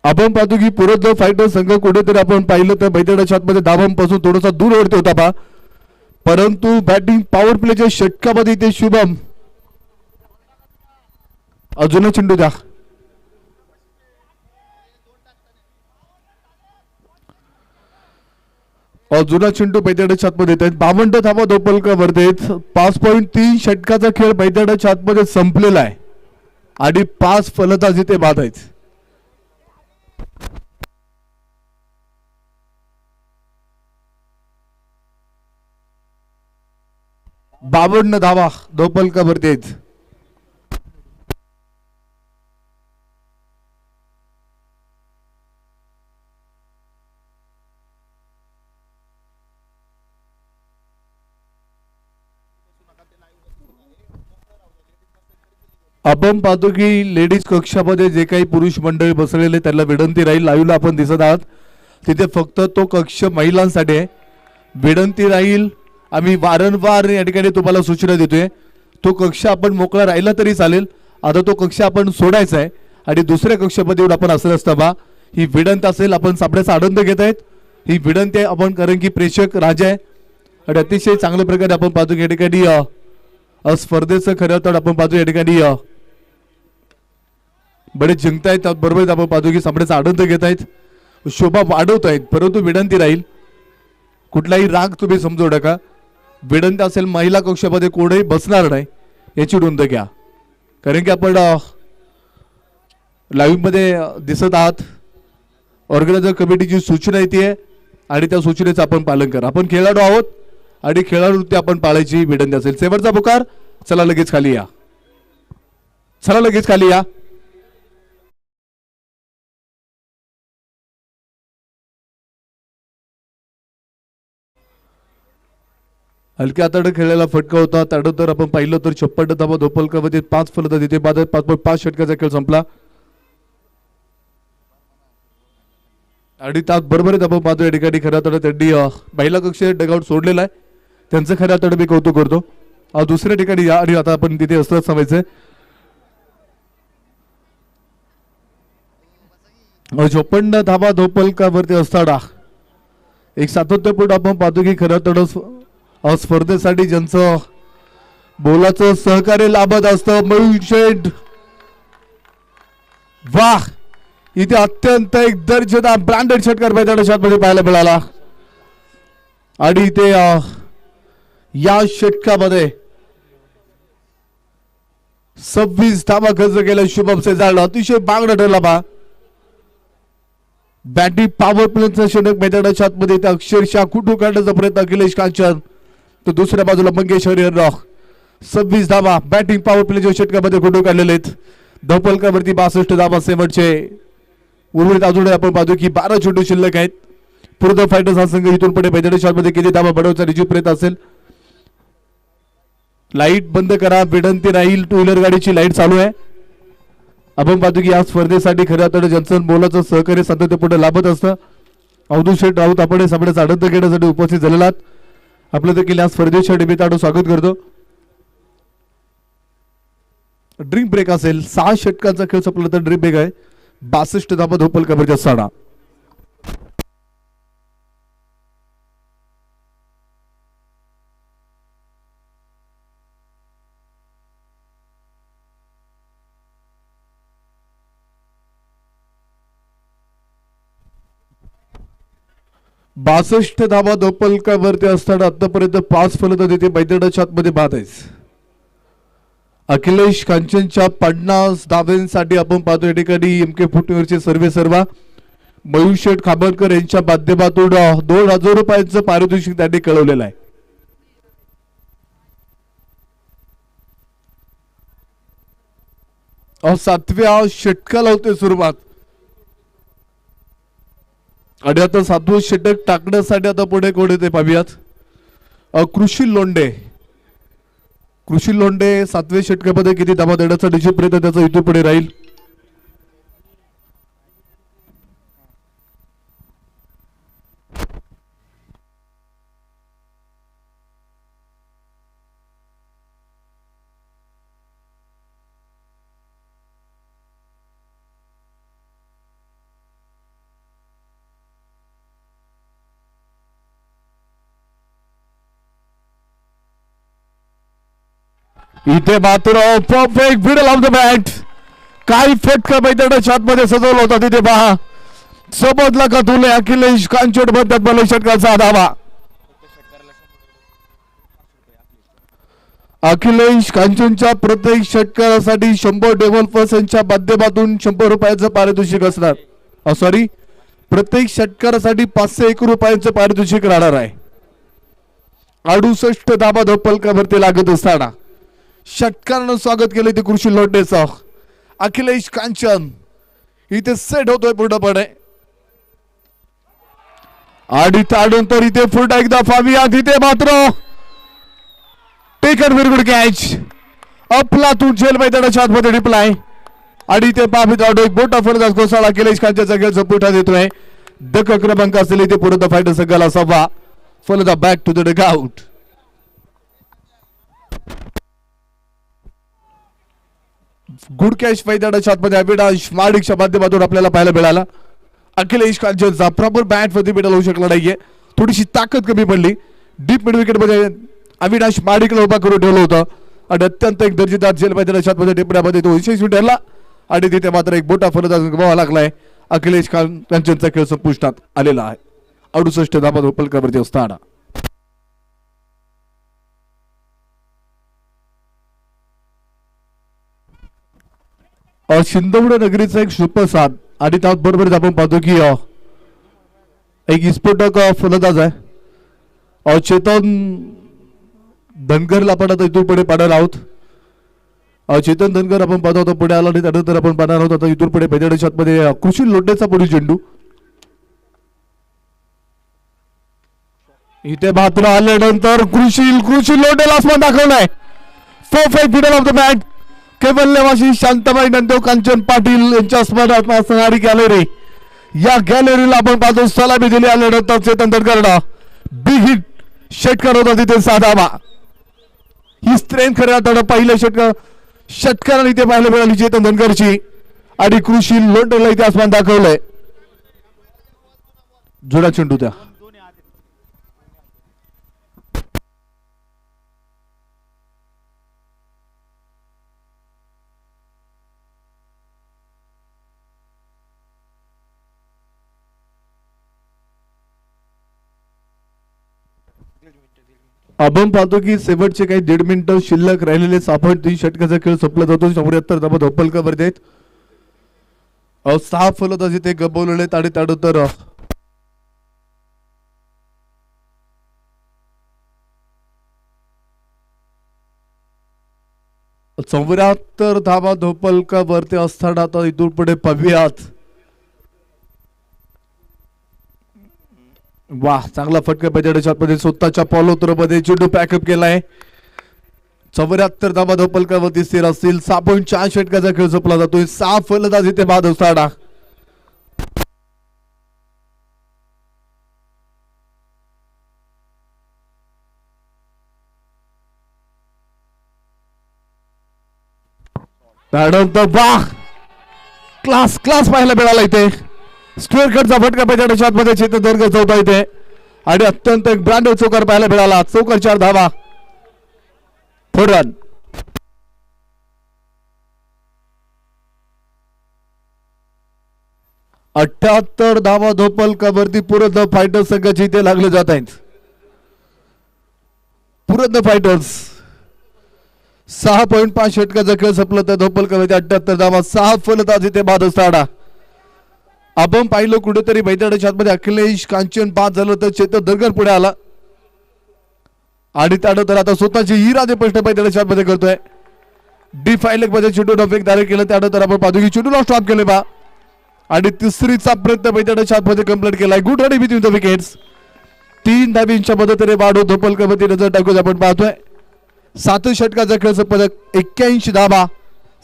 A: आपण पाहतो की पुरंदर फायटर संघ कुठेतरी आपण पाहिलं तर मैदानाच्या आतमध्ये धावांपासून थोडासा दूर वरती होता पहा, परंतु बॅटिंग पॉवर प्लेच्या षटकामध्ये इथे शुभम अजून चेंडू द्या. जुना चेंडू मैदानाच्या आतमध्ये येत आहेत. 52 धावा दोपलकावरती आहेत. 5.3 षटकाचा खेळ मैदानाच्या आतमध्ये संपलेला आहे आणि 5 फलंदाज इथे बाद आहेत. 52 धावा दोपलकावरती आहेत. आपण पाहतो की लेडीज कक्षामध्ये जे काही पुरुष मंडळी बसलेले त्यांना विनंती राहील, लाईव्हला आपण दिसत आहात तिथे फक्त तो कक्ष महिलांसाठी आहे. विनंती राहील, आम्ही वारंवार या ठिकाणी तुम्हाला सूचना देतोय, तो कक्ष आपण मोकळा राहिला तरी चालेल, आता तो कक्ष आपण सोडायचा आहे आणि दुसऱ्या कक्षामध्ये येऊन आपण असं नसतं बा. ही विनंती असेल, आपण सापड्याचा आनंद घेत आहेत, ही विनंती आहे आपण, कारण की प्रेक्षक राजा आहे आणि अतिशय चांगल्या प्रकारे आपण पाहतो की या ठिकाणी स्पर्धेचं खरं तर आपण पाहतो या ठिकाणी बरेच जिंकतायत, बरोबर आपण पाहतो की सामन्याचा आनंद घेत आहेत, शोभा वाढवत आहेत. परंतु विनंती राहील, कुठलाही राग तुम्ही समजू नका. विनंती असेल, महिला कक्षामध्ये कोणीही बसणार नाही याची नोंद घ्या, कारण की आपण लाईव्ह मध्ये दिसत आहात. ऑर्गनायझर कमिटीची सूचना येते आणि त्या सूचनेचं आपण पालन करा. आपण खेळाडू आहोत आणि खेळाडू ते आपण पाळायची विनंती असेल. शेवटचा पुकार, चला लगेच खाली या, चला लगेच खाली या. हलक्या हाताने खेळलेला फटका होता. त्यानंतर आपण पाहिलं तर 56 धावा दोपलकामध्ये 5 फलंदाज इथे बाद. 5.5 षटकाचा खेळ संपला आणि त्याच बरोबरच आपण पाहतो या ठिकाणी खऱ्या अर्थाने त्यांनी महिला कक्षेत डगआउट सोडलेला आहे, त्यांचं खऱ्या अर्थाने मी कौतुक करतो. दुसऱ्या ठिकाणी या आणि आता आपण तिथे असं समजायचं 56 धावा दोपलकावरती असताना एक सातत्यपूर्ण आपण पाहतो की खऱ्या अर्थानं स्पर्धेसाठी ज्यांचं बोलाचं सहकार्य लाभत असतं, मयूर शेठ, वाह, इथे अत्यंत एक दर्जेदार ब्रँडेड षटकार मैदानाच्या आतमध्ये पाहायला मिळाला आणि इथे या षटकामध्ये 26 धावा खर्च केला शुभम सेजाळ. अतिशय बांगडा ठरला बा. बॅटिंग पॉवर प्लेचं षटक मैदानाच्या आतमध्ये अक्षरशः कुठून काढण्याचा प्रयत्न अखिलेश कांचन, तर दुसऱ्या बाजूला मंगेश हरिहर. 26 धावा बॅटिंग पॉवर प्लेच्या षटकामध्ये कुठून काढलेले आहेत. धपलकावरती 62 धावा शेवटचे. उर्वरित अजून आपण पाहतो की 12 चेंडू शिल्लक आहेत. पुरंदर फायटर्स हा संघ इथून पुढे मैदानाच्या आतमध्ये किती धावा बनवण्याचा निश्चित प्रयत्न असेल. लाईट बंद करा, विनंती राहील. टू व्हीलर गाडीची लाईट चालू आहे. आपण पाहतो की या स्पर्धेसाठी खऱ्या अर्थाने ज्यांचं बोलाचं सहकार्य सातत्यपूर्ण लाभत असतं. अवधूत शेठ राऊत आपण सामन्याचा आनंद घेण्यासाठी उपस्थित झालेला आहात. आपलं देखील या स्पर्धेच्या निमित्तानं स्वागत करतो. ड्रिंक ब्रेक असेल, 6 षटकांचा खेळ संपला तर ड्रिंक ब्रेक आहे. 62 धावा धोपलकावरच्या साडा. बासष्ट धावा धोपलकावरती असताना आतापर्यंत 5 फलंदाज इथे मैदानाच्या आतमध्ये बाद आहेत. अखिलेश कांचनच्या 50 धाव्यांसाठी आपण पाहतो या ठिकाणी एमके फुटवेअरचे सर्वे सर्वा मयूर शेठ खाबरकर यांच्या माध्यमातून 2000 रुपयांचं पारितोषिक त्यांनी कळवलेलं आहे. सातव्या षटकाला होते सुरुवात आणि आता 7वं षटक टाकण्यासाठी आता पुढे कोण येते पाहूयात. कृषी लोंढे 7व्या षटकामध्ये किती धावा देण्याचा निश्चित प्रयत्न त्याचा इथून पुढे राहील. इथे मात्र perfect middle of the bat. काही फटका मैदानाच्या आतमध्ये सजवला होता तिथे पहा. समजला का तुले अखिलेश कांचोड म्हणतात मला षटकाचा धावा. अखिलेश कांचनच्या प्रत्येक षटकारासाठी 100 डेव्हलपर्सच्या माध्यमातून 100 रुपयाचं पारितोषिक असणार. सॉरी, प्रत्येक षटकारासाठी 501 रुपयांचं पारितोषिक राहणार आहे. 68 धावा धोपलकावरती लागत असताना षटकारानं स्वागत केलं ते कृषी लोंढेचं. अखिलेश कांचन इथे सेट होतोय पूर्णपणे आणि त्यानंतर इथे पुन्हा एकदा फाविया. तिथे मात्र टेकन व्हेरी गुड कॅच. आपला तू जेल मैदानाच्या आतमध्ये डिप्लाय आणि ते पापित एक मोठा फलंदाज कोसळला. अखिलेश कांचनचा खेळ संपुष्टात येतोय. धक्का क्रमांक असलेले इथे पूर्ण फायटर संघाला 6वा फलंदाज back to the dugout. Good catch मैदानाच्या आतमध्ये अविनाश माडिकच्या माध्यमातून आपल्याला पाहायला मिळाला. अखिलेश कांचनचा प्रॉपर बॅट मध्ये मिडल होऊ शकला नाहीये. थोडीशी ताकद कमी पडली. डीप मिड विकेट मध्ये अविनाश माडिकला उभा करून ठेवलं होतं आणि अत्यंत एक दर्जेदार झेल मैदानाच्या आतमध्ये टिपण्यामध्ये तो यशस्वी ठरला आणि तिथे मात्र एक मोठा फलंदाज गमावा लागलाय. अखिलेश कांचनचा खेळ संपुष्टात आलेला आहे. 68 धावा धोपलकावरती असताना शिंदवड नगरीचा एक सुप्रसाद आणि त्याचबरोबर आपण पाहतो की एक विस्फोटक फलंदाज आहे चेतन धनगरला आपण आता इथून पुढे पाहणार आहोत. चेतन धनगर आपण पाहतो होतो पुढे आला आणि त्यानंतर आपण पाहणार आहोत आता इथून पुढे मैदानाच्या आतमध्ये कृषी लोंढेचा पुढील चेंडू. इथे मात्र आल्यानंतर कृषी लोंढेला आसमान दाखवलाय. 4-5 मिडल ऑफ द बॅट. केवळ निवासी शांताबाई नंदेव कांचन पाटील यांच्या स्मरणार्थ असणारी गॅलरी. या गॅलरीला आपण पाहतो सलामी दिली आल्यानंतर चेतन धनगरला बिग हिट षटकार होता तिथे 6 धावा. ही स्ट्रेंथ खऱ्या अर्थानं पहिल्या षटकाराने इथे पाहायला मिळाली चेतन धनगरची आणि कृषी लोंढेला इथे आसमान दाखवलंय. जोडा चेंडू त्या आपण पाहतो की शेवटचे काही 1.5 मिनिटं शिल्लक राहिलेले 3 षटकाचा खेळ संपला जातो. 74 धावा धोपलकावरती आहेत. 6 फलंदाज इथे गमावलेले आहेत आणि त्यानंतर 74 धावा धोपलकावरती असताना आता इथून पुढे पाहूयात. वाह, चांगला फटका मैदानाच्या आतमध्ये स्वतःच्या पॉलोत्रमध्ये चेंडू पॅकअप केलाय. 74 धावा धोपलकावरती स्थिर असतील. 6.4 षटकाचा खेळ संपला जातोय. 6 फलंदाज इथे बाद असताना त्यानंतर वाह, क्लास पाहायला मिळाला इथे. स्क्वेअर कटचा फटका मैदानाच्या आतमध्ये चेतन धनगरचा होता इथे आणि अत्यंत एक ब्रँडेड चौकार पाहायला मिळाला. चौकार 4 धावा. 4 रन. अठ्ठ्याहत्तर धावा धोपलकावरती पुरंदर फायटर्स संघाचे इथे लागले जात आहेत. पुरंदर फायटर्स 6.5 षटकाचा खेळ संपला तर धोपलकावरती 78 धावा. 6 फलंदाज इथे बाद असताना आपण पाहिलं कुठेतरी मैदानाच्या आतमध्ये अखिलेश कांचन बाद झालं तर चेतन धनगर पुढे आला आणि त्यानंतर आता स्वतःची इरादे प्रश्न मैदानाच्या आतमध्ये करतोय. D5 मध्ये चेंडू डॉफेक डायरेक्ट केलं. त्यानंतर आपण पाहतो की चेंडूला स्टॉप केले बा आणि तिसरीचा प्रयत्न मैदानाच्या आतमध्ये कंप्लीट केलाय. Good running between the wickets. 3 धावींच्या मदतीने वाढू धोपल कबड्डी नजर टाकून आपण पाहतोय 7 षटकाचा खेळचं पदक 81 धावा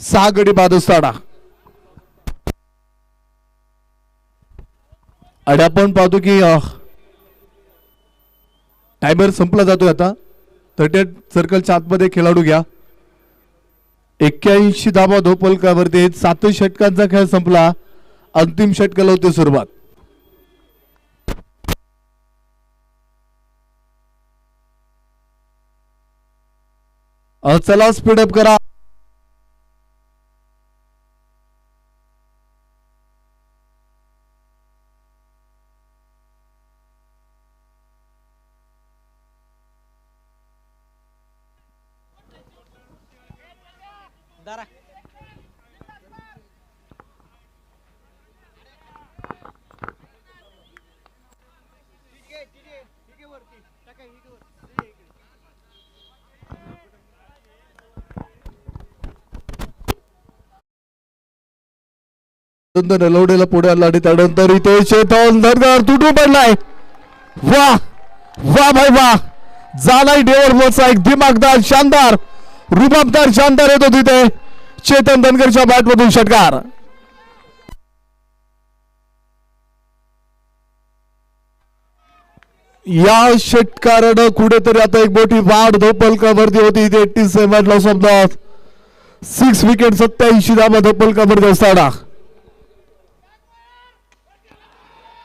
A: 6 गडी बाद असताना आणि आपण पाहतो की टायमर संपला जातोय आता 38 सर्कलच्या आतमध्ये खेळाडू घ्या 81 धावा धोपलकावरती 7 षटकांचा खेळ संपला अंतिम षटकाला होते सुरुवात चला स्पीडअप करा लवडेला पुढे आला आणि त्यानंतर इथे चेतन दरगार तुटून पडलाय वा वा भाई वा झालाय डेवर बोलचा एक दिमागदार शानदार रुबाबदार शानदार येतो तिथे चेतन धनगरच्या बॅट मधून षटकार या षटकारानं कुठेतरी आता एक मोठी वाढ धोपलकावरती होती इथे 87 लॉस ऑफ द 6 विकेट 87 धावा धोपलकावरती असताना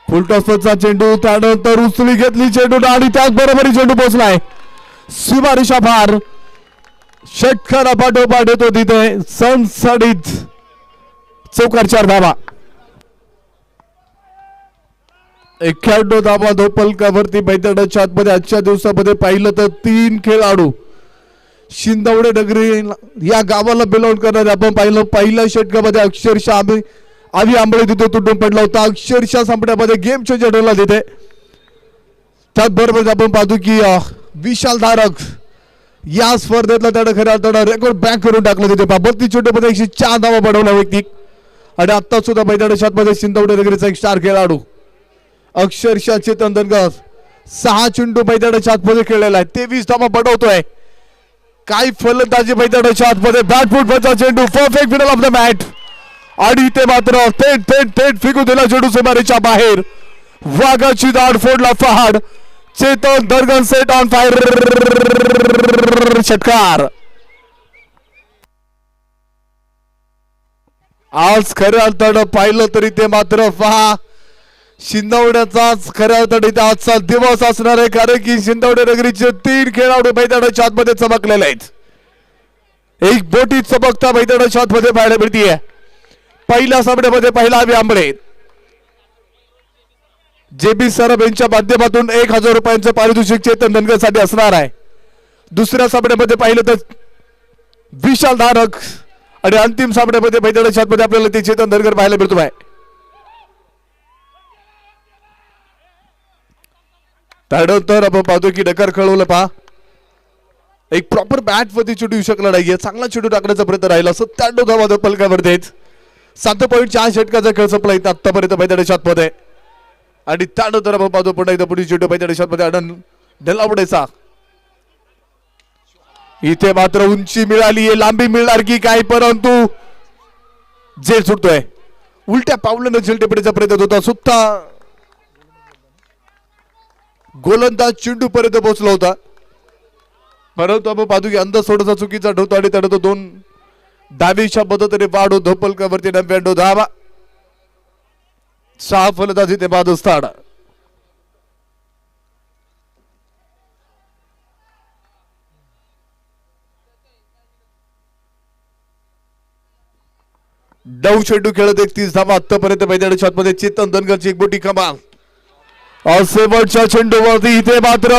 A: फुलटॉसचा चेंडू त्यानंतर उचली घेतली चेंडू आणि त्याचबरोबर चेंडू पोहोचलाय सीमारेषा भार षटकारा पाठोपाठ येतो तिथे सणसणीत चौकार 4 धावा 91 धावा धोपलकावरती मैदानाच्या आतमध्ये आजच्या दिवसामध्ये पाहिलं तर 3 खेळाडू शिंदवडे नगरी या गावाला बिलॉंग करणारे आपण पाहिलं पहिल्या षटकामध्ये अक्षरशः आम्ही आंबळे तिथे तुटून पडला होता अक्षरशः संपण्यामध्ये गेम चेंजर ठरला तिथे त्याचबरोबर आपण पाहतो की विशाल धारक या स्पर्धेतला त्यानं खऱ्या अर्थानं रेकॉर्ड बॅक करून टाकलं तिथे 32 चेंडूमध्ये 104 धावा बनवला व्यक्ती आणि आता सुद्धा मैदानाच्या आतमध्ये शिंदवडे नगरीचा एक स्टार खेळाडू अक्षरशः चेतन धनगर 6 चेंडू मैदानाच्या आतमध्ये खेळलेला आहे 23 धावा बनवतोय काय फलंदाजी मैदानाच्या आतमध्ये बॅटफुटचा चेंडू perfect middle of the match आणि इथे मात्र थेट थेट थेट फेकू दिला चेंडू सीमारेच्या बाहेर वाघाची दाढ फोडला फहाड चेतन दर्गन सेट ऑन फायर षटकार आज खऱ्या अर्थानं पाहिलं तरी ते मात्र पहा शिंदवड्याचाच खऱ्या अर्थानं इथे आजचा दिवस असणार आहे कारण की शिंदवडे नगरीचे 3 खेळाडू मैदानाच्या आतमध्ये चमकलेले आहेत एक बोटी चमकता मैदानाच्या आतमध्ये पाहायला मिळतीये पहिल्या सामन्यामध्ये पहिला आम्ही आंबळे जेबी सरब यांच्या माध्यमातून 1000 रुपयांचं पारितोषिक चेतन धनगर साठी असणार आहे दुसऱ्या सामन्यामध्ये पाहिलं तर विशाल धारक आणि अंतिम सामन्यामध्ये मैदानाच्या आतमध्ये आपल्याला ते चेतन धनगर पाहायला मिळतो आहे त्यानंतर आपण पाहतो की डकर कळवलं पहा एक प्रॉपर बॅट वरती चेंडू येऊ शकला नाहीये चांगला चेंडू टाकण्याचा प्रयत्न राहिला 97 धावा पलकावर देत 7.4 षटकाचा खेळ संपला इथं आतापर्यंत मैदानाच्या आतमध्ये आणि त्यानंतर आपण पाहतो पुन्हा एकदा पुढील चेंडू मैदानाच्या आतमध्ये आनंद ढलावडेचा इथे मात्र उंची मिळाली आहे लांबी मिळणार की काय परंतु झेल सुटतोय उलट्या पावलानं झेल टेपण्याचा प्रयत्न होता सुद्धा गोलंदाज चेंडू पर्यंत पोहोचला होता परंतु आपण पाहतो की अंदाज थोडासा चुकीचा ठेवतो आणि त्यानंतर 2 डावीच्या मदतीने वाढू धोपलकावरती 99 धावा 6 फलंदाजी ते बाद असताना डाऊ चेंडू खेळत 31 धावा आतापर्यंत मैदानाच्या आतमध्ये चेतन धनगरची एक मोठी कमाल शेवटच्या चेंडूवरती इथे मात्र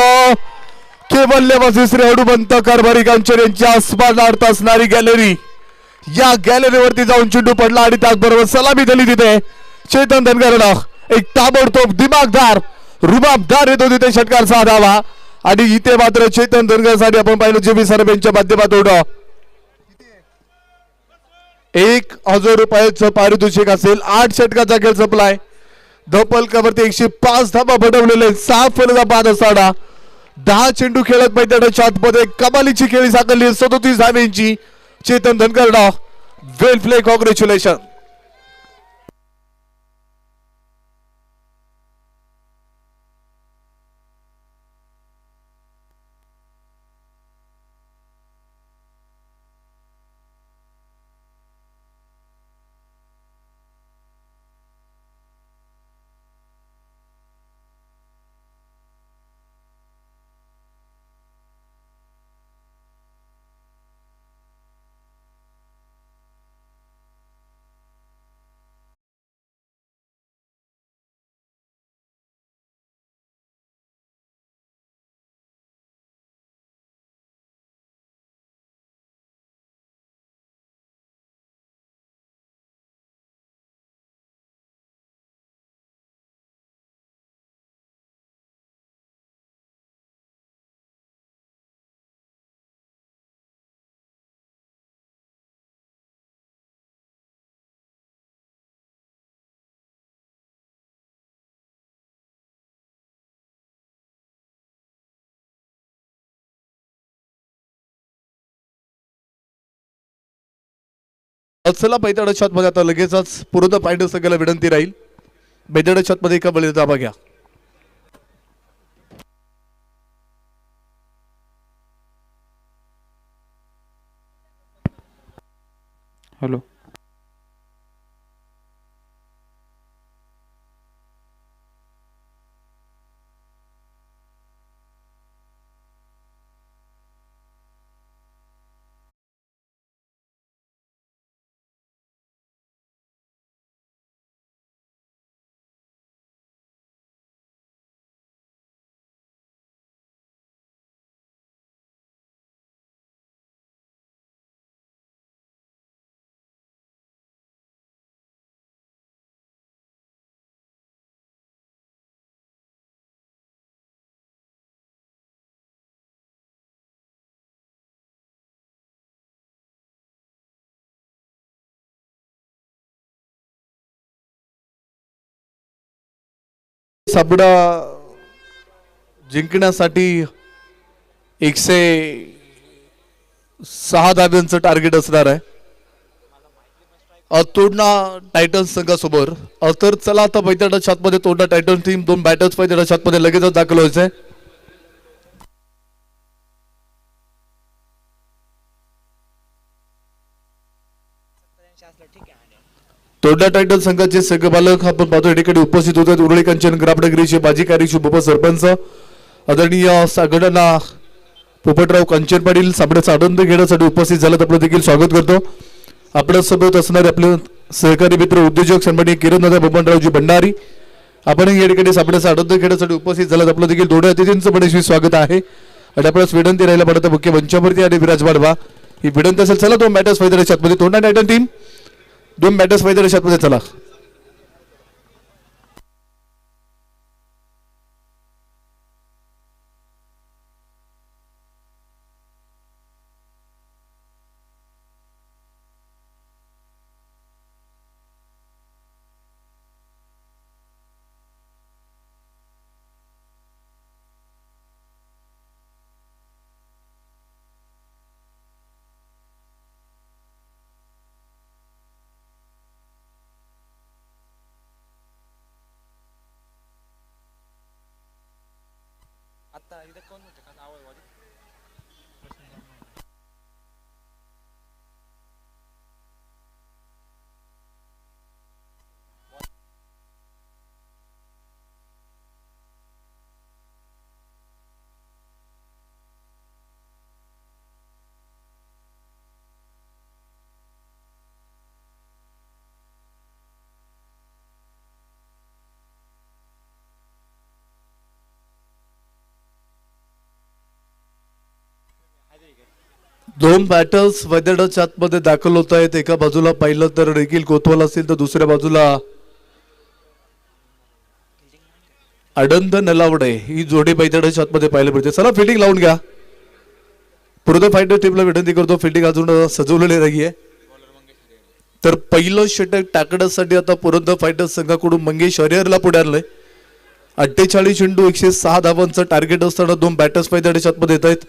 A: केवळ श्री हडुबंत कारभारी कांचन यांच्या स्मरणार्थ असणारी गॅलरी या गॅलरीवरती जाऊन चेंडू पडला आणि त्याचबरोबर सलामी दिली तिथे चेतन धनगरला एक ताबडतोब दिमागदार रुबाबदार येतो तिथे षटकार 6 धावा आणि इथे मात्र चेतन धनगरसाठी आपण पाहिलं जेबी सरब यांच्या माध्यमातून 1000 रुपयाचं पारितोषिक असेल 8 षटकाचा खेळ संपलाय धपलकावरती 105 धाबा बनवलेले 6 फलंदाज बाद असताना 10 चेंडू खेळत मैदानाच्या आतमध्ये कमालीची खेळी साकारली 37 धावेंची. चेतन धनकरडा वेल प्ले, कॉंग्रॅच्युलेशन. चला बैताडा शॉट मध्ये आता लगेचच पूर्ण पॉइंट सगळ्याला विनंती राहील. बैताडा शॉट मध्ये एका बळी दाबा घ्या.
B: हॅलो
A: साबडा जिंकण्यासाठी 106 धाब्यांचं टार्गेट असणार आहे तोडणा टायटन्स संघासमोर. तर चला आता बैताडा शॉट मध्ये तोडणा टायटन्स टीम 2 बॅटर्स बैताडा शॉट मध्ये लगेचच दाखल व्हायचंय. तोडा टायटल संघाचे संघबालक आपण पाहतो या ठिकाणी उपस्थित होते. उरळी कंचन ग्रामनगरीचे माजी कार्यक्षम उपसरपंच आदरणीय संघटना पोपटराव कंचन पाटील साबड्याचा आनंद घेण्यासाठी उपस्थित झाल्यात आपलं देखील स्वागत करतो. आपल्या सोबत असणारे आपले सहकारी मित्र उद्योजक सन्माननीय किरणदादा बबनरावजी भंडारी आपण या ठिकाणी साबड्याचा आनंद घेण्यासाठी उपस्थित झाल्यात. आपलं देखील दोन्ही अतिथींचं पण स्वागत आहे आणि आपल्याला विनंती राहिला पडतं मुख्य मंचावरती आणि विराजमान व्हा ही विनंती असेल. चला 2 बॅटर्स मैदानाच्या शॉटमध्ये तोडणा टायटन टीम 2 बॅटर्स मैदानाच्या शॉटमध्ये चला. दोन बॅटर्स मैदानाच्या आतमध्ये दाखल होत आहेत. एका बाजूला पाहिलं तर निखिल कोतवाल असतील तर दुसऱ्या बाजूला अडंद नलावडे ही जोडी मैदानाच्या आतमध्ये पाहायला मिळते. चला फिल्डिंग लावून घ्या. पूर्ण फायटर टीमला विनंती करतो फिल्डिंग अजून सजवलेली नाहीये. तर पहिलं षटक टाकण्यासाठी आता पुरंदर फायटर्स संघाकडून मंगेश हरिहरला पुढे आणलंय. 48 चेंडू 106 धावांचं टार्गेट असताना दोन बॅटर्स मैदानाच्या आतमध्ये येत आहेत.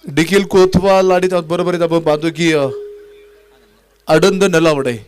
A: निखिल कोतवाल आणि त्याचबरोबर आपण पाहतो की आनंद नलावडे.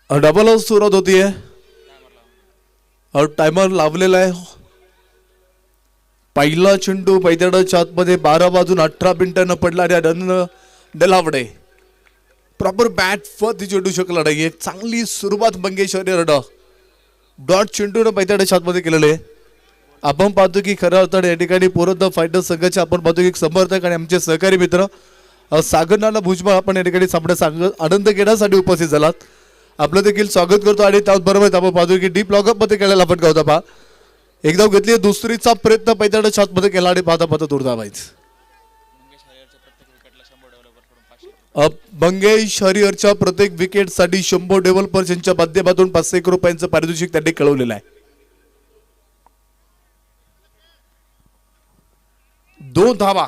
A: डबल सुरुवात होतीये और टायमर लावलेला आहे. पहिला चेंडू मैदानाच्या आतमध्ये 12 वाजून 18 मिनिटांना पडला आणि आनंद नलावडे प्रॉपर बॅट फत चेंडू शकला नाही. एक चांगली सुरुवात मंगेश हरिहरनं डॉट चेंडूनं मैदानाच्या आतमध्ये केलेले आहे. आपण पाहतो की खऱ्या अर्थाने या ठिकाणी पुरंदर फायटर्स संघाचे आपण पाहतो की समर्थक आणि आमचे सहकारी मित्र सागरनाला भुजबळ आपण या ठिकाणी सामन्यात आनंद घेण्यासाठी उपस्थित झालात. आपलं देखील स्वागत करतो आणि त्याचबरोबर आपण पाहतो की डीप लॉकअप मध्ये केलेला फटका होता पहा. एकदा घेतली दुसरीचा प्रयत्न मैदानाच्या आतमध्ये केला आणि पाहता पाहता दूर धावायचं. मंगेश हरिहरच्या प्रत्येक विकेटसाठी 100 डेव्हलपर्स यांच्या माध्यमातून 500 रुपयांचं पारितोषिक त्यांनी कळवलेलं आहे. 2 धावा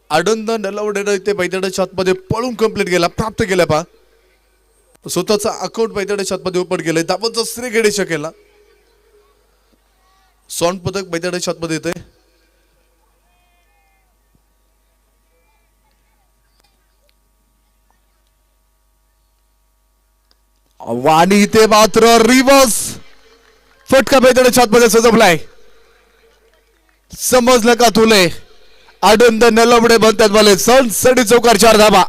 A: आनंद नलावडेनं इथे मैदानाच्या आतमध्ये पळून कंप्लीट केला, प्राप्त केला पहा. स्वतःचा अकाउंट मैदानाच्या आतमध्ये ओपन केलंय. धावांचा श्री गणेश केला. स्वर्ण पदक मैदानाच्या आतमध्ये येते. आणि इथे मात्र रिव्हर्स फटका मैदानाच्या आतमध्ये सजवलाय. समजलं का तुले? आनंद नलावडे म्हणतात मला सणसडी चौकार 4 धावा.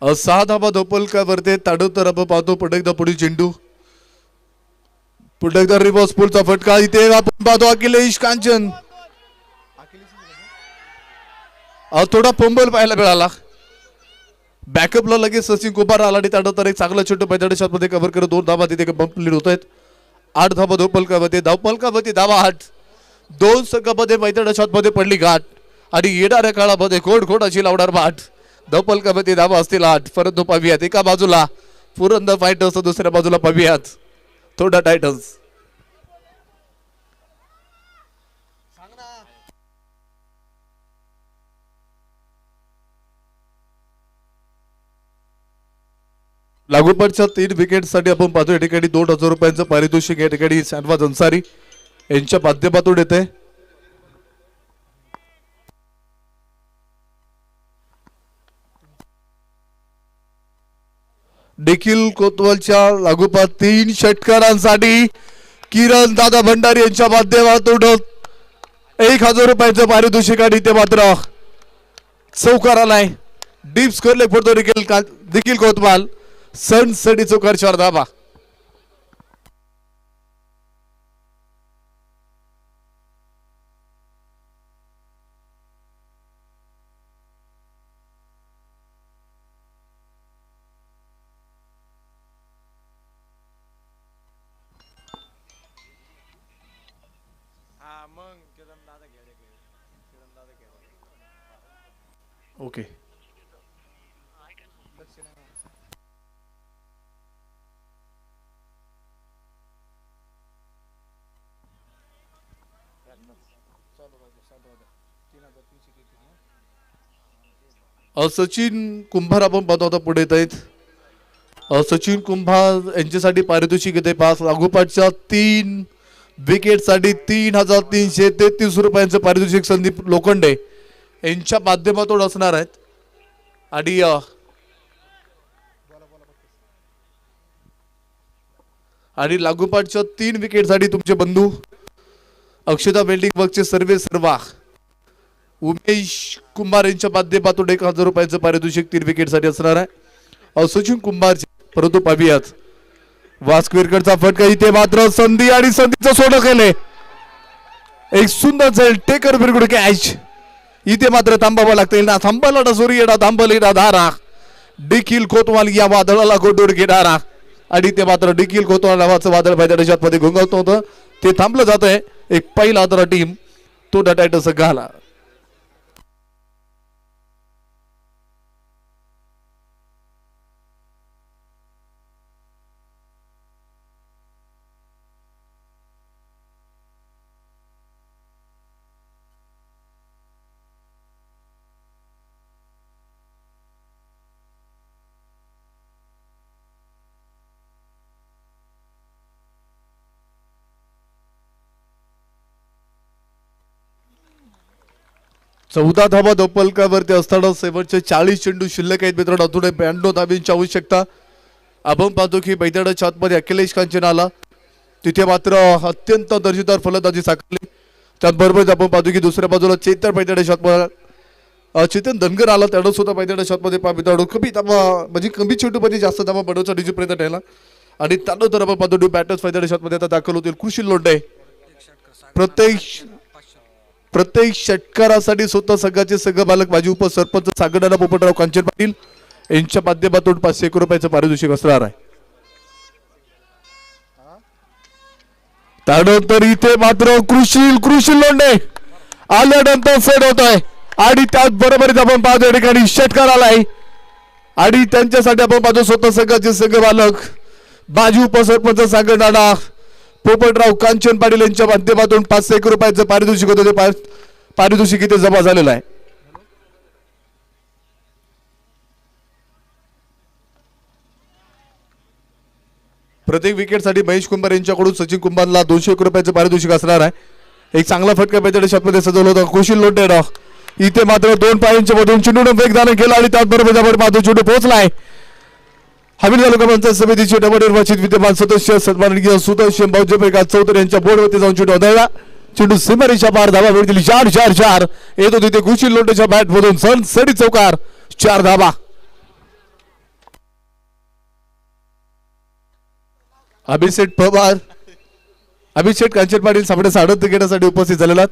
A: सहा धावा धोपलकावरती ताडोतर आपण पाहतो. पुढे एकदा पुढील चेंडू, पुढे एकदा रिव्हर्स पुलचा फटका. इथे आपण पाहतो अखिलेश कांचन थोडा पंबल पाहायला मिळाला. बॅकअपला लगेच सचिन कुमार आला आणि ताडोतर एक चांगला चेंडू मैदानाच्या मध्ये कव्हर करत 2 धावा तिथे कंप्लीट होत आहेत. 8 धावा धावपलकावरती धावा 8. 2 संघामध्ये मैदानाच्या मध्ये पडली गाठ आणि येणाऱ्या काळामध्ये खोड अशी लावणार बाट. धावपलकावरती धावा असतील 8. परंतु पाहूयात एका बाजूला पुरंदर फायटर्स, दुसऱ्या बाजूला पाहूयात थोडा टायटन्स. लागोपाठच्या 3 विकेटसाठी आपण पाहतो या ठिकाणी 2,000 रुपयांचं पारितोषिक या ठिकाणी शानवाज अन्सारी यांच्या माध्यमातून येते. निखिल कोतवालच्या लागोपाठ 3 षटकारांसाठी किरण दादा भंडारी यांच्या माध्यमातून 1,000 रुपयांचं पारितोषिक आणि ते मात्र चौकार आलाय. डीप स्कोर लेग पडतो निखिल कोतवाल. सणसडी चौकार 4 धावा. ओके सचिन कुंभार आपण पाहतो आता पुढे येत आहेत. सचिन कुंभार यांच्यासाठी पारितोषिक येते 5. लागोपाठच्या 3 विकेटसाठी 3,333 रुपयांचं पारितोषिक संदीप लोखंडे यांच्या माध्यमातून असणार आहेत. आणि लागोपाठच्या 3 विकेटसाठी तुमचे बंधू अक्षता वेल्डिंग वर्कचे सर्वा उमेश कुंभार यांच्या माध्यमातून 1,000 रुपयांचं पारितोषिक 3 विकेटसाठी असणार आहे. सचिन कुंभार परंतु पाहूयात वास्कवीरकडचा फटका इथे मात्र संधी आणि संधीचं सोडं केले. एक सुंदर झेल टेकर बिरगुड कॅच. इथे मात्र थांबावं लागतं ना. थांबाला सोरी येणार थांबली ना धारा. देखील कोतवाल या वादळाला गोडूर घेणारा आणि ते मात्र देखील कोतवाल नावाचं वादळ मैदानाच्या मध्ये घोंघवत होतं ते थांबलं जात आहे. एक पहिला तर टीम तो डटायट संघाला. चौदा धावा दोपलकावरती असताना शेवटचे 40 चेंडू शिल्लक आहेत मित्रांनो. अजून 92 धावांची आवश्यकता. आपण पाहतो की मैदानाच्या आतमध्ये अखिलेश कांचन आला तिथे मात्र अत्यंत दर्जेदार फलंदाजी साकारली. त्याचबरोबर आपण पाहतो की दुसऱ्या बाजूला चेतन मैदानाच्या आतमध्ये चेतन धनगर आला त्यानं सुद्धा मैदानाच्या आतमध्ये मित्रांनो कमी धावा म्हणजे कमी चेंडूमध्ये जास्त धावा बनवण्याचा प्रयत्न केला. आणि त्यानंतर आपण पाहतो बॅटर्स मैदानाच्या आतमध्ये आता दाखल होतील. कृषी लोंढे प्रत्येक षटकारासाठी स्वतः संघाचे संघ मालक माजी उपसरपंच सागरदादा पोपटराव कांचन पाटील यांच्या माध्यमातून 501 रुपयाचं पारितोषिक असणार आहे. त्यानंतर इथे मात्र कृषी लोंढे आल्यानंतर सेट होत आहे आणि त्याचबरोबर आपण पाहतो या ठिकाणी षटकार आलाय आणि त्यांच्यासाठी आपण पाहतो स्वतः संघाचे संघ मालक माजी उपसरपंच सागरदादा पोपटराव कांचन पाटील यांच्या माध्यमातून 501 रुपयाचं पारितोषिक होतं. ते पारितोषिक इथे जमा झालेलं आहे. प्रत्येक विकेटसाठी महेश कुंभार यांच्याकडून सचिन कुंभारला 201 रुपयाचं पारितोषिक असणार आहे. एक चांगला फटका मैदानाच्या शॉटमध्ये सजवलं होतं. कृषी लोंढे इथे मात्र 2 पायांच्या मधून चेंडूनं वेगदान केला आणि त्याचबरोबर आपण पाहतो चेंडू पोहोचलाय. हमीद तालुका पंचायत समितीचे नवनिर्वाचित विद्यमान सदस्य सन्माननीय सुदर्शन भाऊजी प्रकाश चौधरी यांच्या बोर्डवरती जाऊन चेंडू आदळला. चेंडू सीमारेषा पार धावा मिळतील 4-4-4 येतो तिथे कृषी लोंढेच्या बॅट मधून सनसडी चौकार 4 धावा. अभिषेक पवार अभिषेक कांचन पाटील सामने साडत घेण्यासाठी उपस्थित झालेला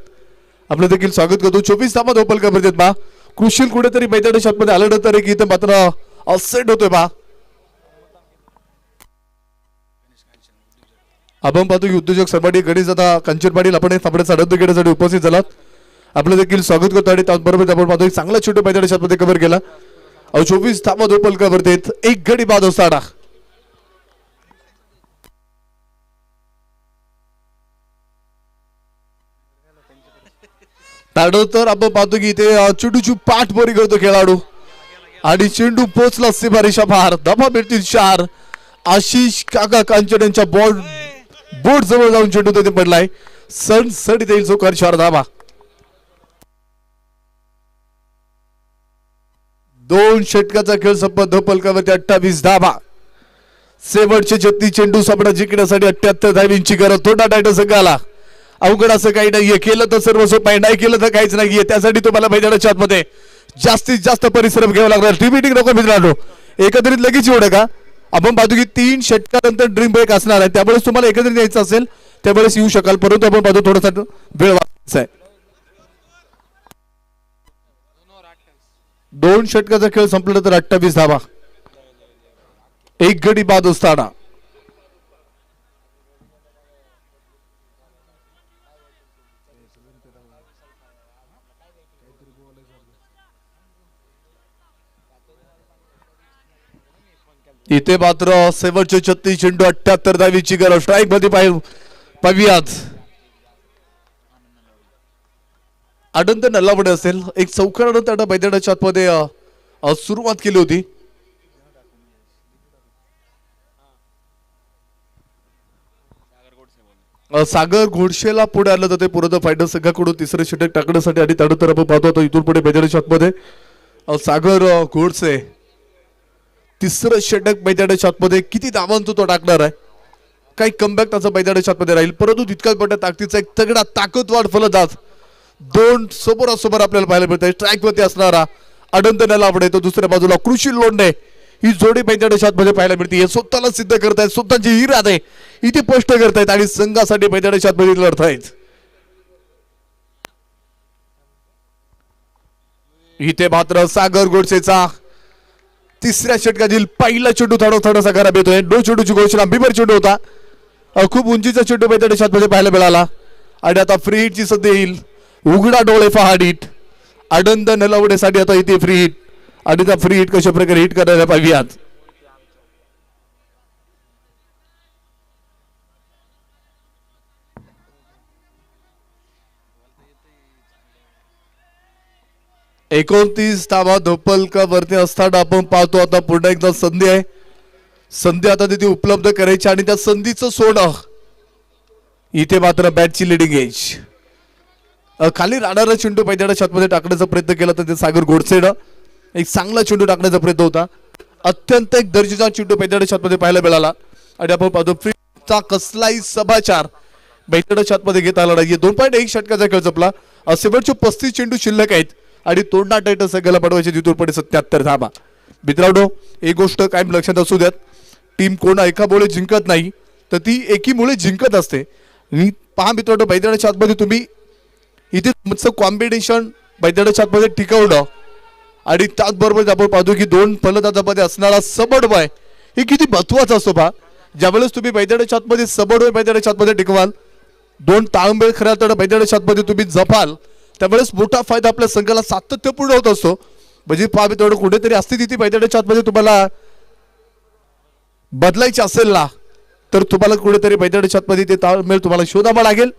A: आपलं देखील स्वागत करतो. 24 धावा दोपलकावर देत बा. कृषी कुठेतरी मैदानाच्या आतमध्ये आल्यानंतर की इथं मात्र ऑफसेट होतोय बा. आपण पाहतो की उद्योजक सर्वाडी गणेश आता कांचन पाटील आपण सामने साडत घेण्यासाठी उपस्थित झालात आपलं देखील स्वागत करतो. आणि त्याचबरोबर आपण पाहतो एक चांगला छोटं मैदानाच्या आतमध्ये कव्हर केला. 24 धावा दोपलकावर देत एक गडी बाद असताना त्यानंतर आपण पाहतो की इथे चेंडूची पाठ बरी करतो खेळाडू आणि चेंडू पोचला सीमारेषा पार. धावा मिळतील 4. आशिष काका कांचन यांच्या बोट जवळ जाऊन चेंडू तिथे पडलाय. सनसडी देईल चौकार 4 धावा. 2 षटकाचा खेळ संपत धोपलकावरती 28 धावा. शेवटचे 36 चेंडू सामना जिंकण्यासाठी 78 धावांची गरज. थोडा टाईट संघाला अवघड असं काही नाहीये. केलं तर सर्व सोपं आहे नाही केलं तर काहीच नाहीये. त्यासाठी तुम्हाला मैदानाच्या आतमध्ये जास्तीत जास्त परिश्रम घ्यावा लागणार. टीम नको मित्रांनो एकत्रित लगेच एवढं का आपण पाहतो की 3 षटकानंतर ड्रीम ब्रेक असणार आहे त्यामुळे तुम्हाला एकत्रित यायचं असेल त्यावेळेस येऊ शकाल परंतु आपण पाहतो थोडासा वेळ वाचायचा आहे. 2 षटकाचा खेळ संपला तर 28 धावा. एक गडी बाद असताना इथे मात्र शेवटचे 36 चेंडू 78 धावीची गरज. स्ट्राईक मध्ये पाहूयात अनंत नल्लावडे असेल. एक चौकारानं त्यानं मैदानाच्या आतमध्ये सुरुवात केली होती. सागर घोडशेला पुढे आलं तर ते पूर्ण फायनल संघाकडून तिसरं षटक टाकण्यासाठी आणि त्यानंतर आपण पाहतो इथून पुढे मैदानाच्या आतमध्ये सागर घोडसे तिसरं षटक मैदानाच्या आतमध्ये किती धावांचं तो टाकणार आहे. काही कमबॅक त्याचा मैदानाच्या आतमध्ये राहील परंतु तितक्याच मोठ्या ताकदीचा एक तगडा ताकदवार फलंदाज 2 समोरासमोर आपल्याला पाहायला मिळत आहे. स्ट्राईक वरती असणारा अनंत नलावडे तो दुसऱ्या बाजूला कृषी लोंढे ही जोडी पैंजणाच्या आतमध्ये पाहायला मिळते. हे स्वतःला सिद्ध करतायत, स्वतःची इरादे इथे स्पष्ट करतायत आणि संघासाठी पैंजणाच्या आतमध्ये लढतायत. इथे मात्र सागर गोडसेचा तिसऱ्या षटकातील पहिला चेंडू थोडासा खराब येतोय. डो चेंडूची घोषणा बिबर चेंडू होता. खूप उंचीचा चेंडू पैंजणाच्या आतमध्ये पाहायला मिळाला आणि आता फ्री हिटची संधी येईल. उघडा डोळे फहाड हिट आनंद नलवडेसाठी आता इथे फ्री हिट आणि त्या फ्री हिट कशा प्रकारे हिट करायला पाहिजेत. एकोणतीस धावा धोपलका वरती असताना आपण पाहतो आता पुन्हा एकदा संधी आहे. संधी आता तिथे उपलब्ध करायची आणि त्या संधीचं सोडं इथे मात्र बॅटची लिडिंग एज. खाली राहणारा चेंडू पैंजणाच्या आतमध्ये टाकण्याचा प्रयत्न केला तर ते सागर गोडसेनं एक चांगला चेंडू टाकण्याचा प्रयत्न होता. अत्यंत एक दर्जेचा चेंडू पैंजणाच्या आतमध्ये पाहायला मिळाला आणि आपण पाहतो फ्रीचा कसलाही समाचार पैंजणाच्या आतमध्ये घेता आला नाही. 2.1 षटकाचा खेळ जपला. शेवटचे 35 चेंडू शिल्लक आहेत आणि तोंडा टाईट संघाला पडवायचे तिथून पडे 77 धावा. मित्रांनो एक गोष्ट कायम लक्षात असू द्यात, टीम कोणा एकामुळे जिंकत नाही तर ती एकीमुळे जिंकत असते. पहा मित्रांनो पैंजणाच्या आतमध्ये तुम्ही इथे तुमचं कॉम्बिनेशन पैंजणाच्या आतमध्ये टिकवणं आणि त्याचबरोबर आपण पाहतो की दोन फलंदाजामध्ये असणारा सबडवय हे किती महत्वाचं असतो. पहा ज्यावेळेस तुम्ही पैंजणाच्या आतमध्ये सबडवय पैंजणाच्या आतमध्ये टिकवाल, दोन ताळमेळ खऱ्या अर्थानं पैंजणाच्या आतमध्ये तुम्ही जपाल त्यावेळेस मोठा फायदा आपल्या संघाला सातत्यपूर्ण होत असतो. म्हणजे पहा मित्रांनो कुठेतरी असते तिथे पैंजणाच्या आतमध्ये तुम्हाला बदलायचे असेल ना तर तुम्हाला कुठेतरी पैंजणाच्या आतमध्ये ते ताळमेळ तुम्हाला शोधावा लागेल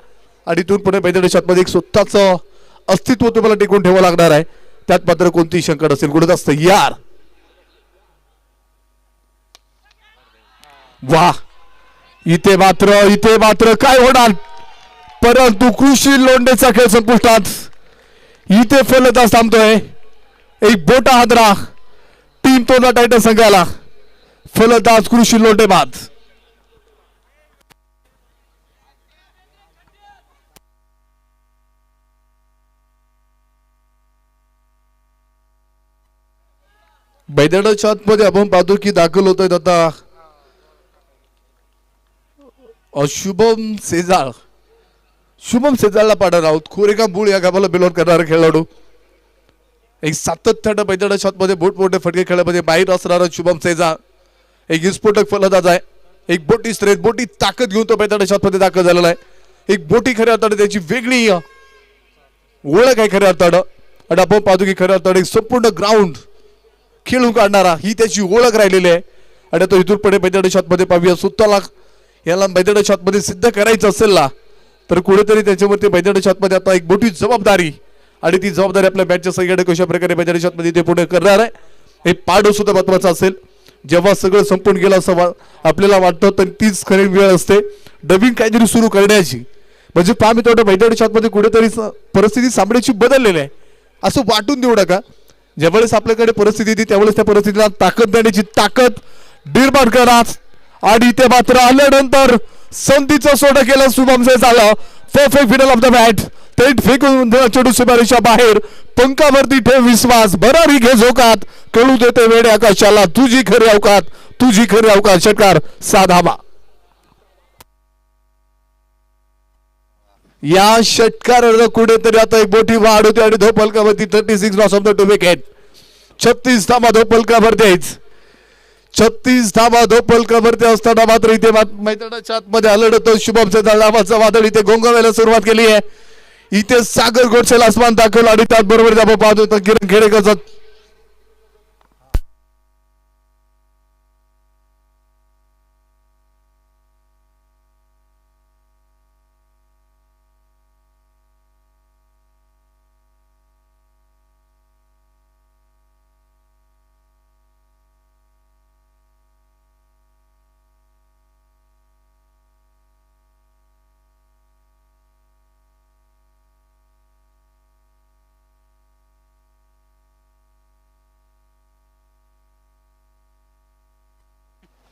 A: आणि तिथून पुढे पैंजणाच्या आतमध्ये एक स्वतःचं अस्तित्व तुम्हाला टिकून ठेवावं लागणार आहे. त्यात मात्र कोणतीही शंका नसेल. कुठे असतं यार वा इथे मात्र काय होणार, परंतु कृषी लोंढेचा खेळ संपुष्टात. इथे फलंदाज थांबतोय. एक बोटा हादरा टीम तोंडा टायटन संघाला. फलंदाज कृषी लोंढे बाद. मैदानाच्या आतमध्ये आपण पाहतो की दाखल होत आहेत आता शुभम सेजाळ. शुभम सेजाळला पाडणार आहोत. कोरेगाव मूळ या गावाला बिलॉंग करणारा खेळाडू. एक सातत्यानं मैदानाच्या आतमध्ये मोठमोठे फटके खेळामध्ये बाहेर असणारा शुभम सेजाळ एक विस्फोटक फलंदाज आहे. एक बोटी स्ट्रेट बोटी ताकद घेऊन तो मैदानाच्या आतमध्ये दाखल झालेला आहे. एक बोटी खऱ्या अर्थाने त्याची वेगळी ओळख आहे खऱ्या अर्थानं आणि आपण पाहतो की खऱ्या अर्थाने संपूर्ण ग्राउंड खेळून काढणारा ही त्याची ओळख राहिलेली आहे. आणि तो इथून पुढे मैदानाच्या आतमध्ये पाहूया स्वतःला याला मैदानाच्या आतमध्ये सिद्ध करायचं असेल ना तर कुठेतरी त्याच्यावरती मैदानाच्या आतमध्ये आता एक मोठी जबाबदारी आणि ती जबाबदारी आपल्या बॅटच्या संघाने कशा प्रकारे मैदानाच्या आतमध्ये ते पुढे करणार आहे हे पाडू सुद्धा महत्वाचं असेल. जेव्हा सगळं संपून गेलं असं आपल्याला वाटतं तर तीच खरी वेळ असते नवीन काहीतरी सुरू करण्याची. म्हणजे पहा मित्रांनो मैदानाच्या आतमध्ये कुठेतरी परिस्थिती सामन्याची बदललेली आहे असं वाटून देऊ नका. ज्यावेळेस आपल्याकडे परिस्थिती येते त्यावेळेस त्या परिस्थितीला ताकद देण्याची ताकद निर्माण करा. आणि ते मात्र आल्यानंतर संधीचं सोडं केलं शुभमसे झालं. Perfect fiddle off the bat थेट फेकून चेंडू सीमारेषा बाहेर. पंखावरती ठेव विश्वास बरारी घे झोकात कळू देते वेडे आकाशाला तुझी खरी अवकात. षटकार 6 धावा. या षटकारानं कुठेतरी आता एक मोठी वाढ होती आणि धोपलकावरती 36 loss of the two wicket. 36 धावा धोपलकावरतीच 36 धावा धोपलकावरती असताना मात्र इथे मैदानाच्या आतमध्ये आलडतो शुभमचे नावाचं वादळ इथे गोंगावायला सुरुवात केली आहे. इथे सागर गोडसेला आसमान दाखवलं आणि त्याचबरोबर आपण पाहतो तर किरण खेडेकर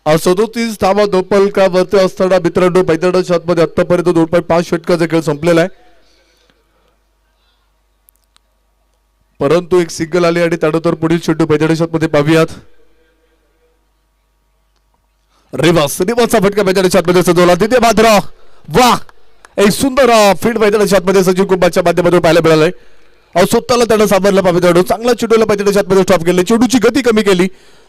A: आज 37 धावा धोपलकावरती असताना मित्रांनो मैदानाच्या आतमध्ये आतापर्यंत 2.5 षटकाचा खेळ संपलेला आहे. परंतु एक सिंगल आली आणि त्यानंतर पुढील चेंडू मैदानाच्या आतमध्ये पाहूयात. रिवर्सचा फटका मैदानाच्या आतमध्ये सजवला तिथे मात्र वा एक सुंदर फील्ड मैदानाच्या आतमध्ये सचिन कुंभारच्या माध्यमातून पाहायला मिळालंय. स्वतःला त्यानं सावरलं पाहिजे. चांगला चेंडूला मैदानाच्या आतमध्ये स्टॉप केले, चेंडूची गती कमी केली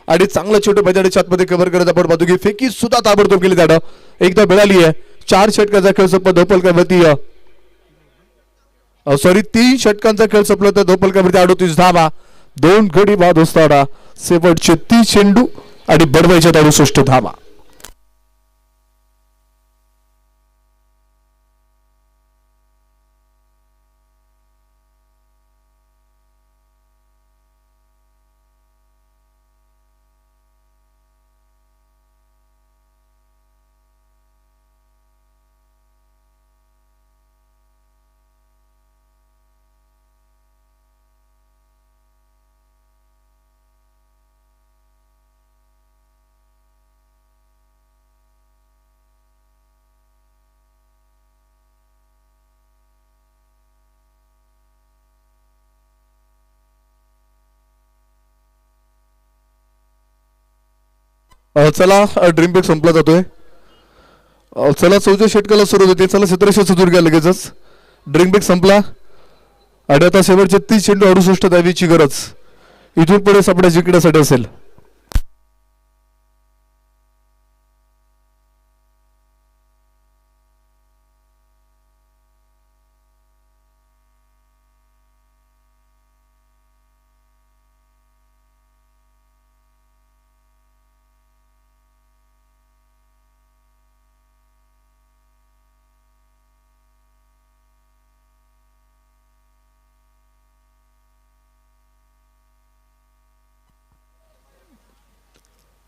A: आणि चांगला चेंडू मैदानाच्या आतमध्ये कव्हर करत आपण पाहतो की फेकी सुद्धा ताबडतोब केली त्यानं एकदा मिळाली आहे. 4 षटकाचा खेळ संपला धोपलकावरती सॉरी 3 षटकांचा खेळ संपला तर धोपलकावरती 38 धावा 2 गडी बाद असताना शेवटचे 30 चेंडू आणि बडवायच्या 68 धावा. चला ड्रीम ब्रेक संपला जातोय. चला 14 षटकाला सुरू होते. चला 1700 सुरू घ्या लगेचच. ड्रीम ब्रेक संपला आणि आता शेवटचे 30 चेंडू 68 धावीची गरज इथून पुढे सापड्या जिंकण्यासाठी असेल.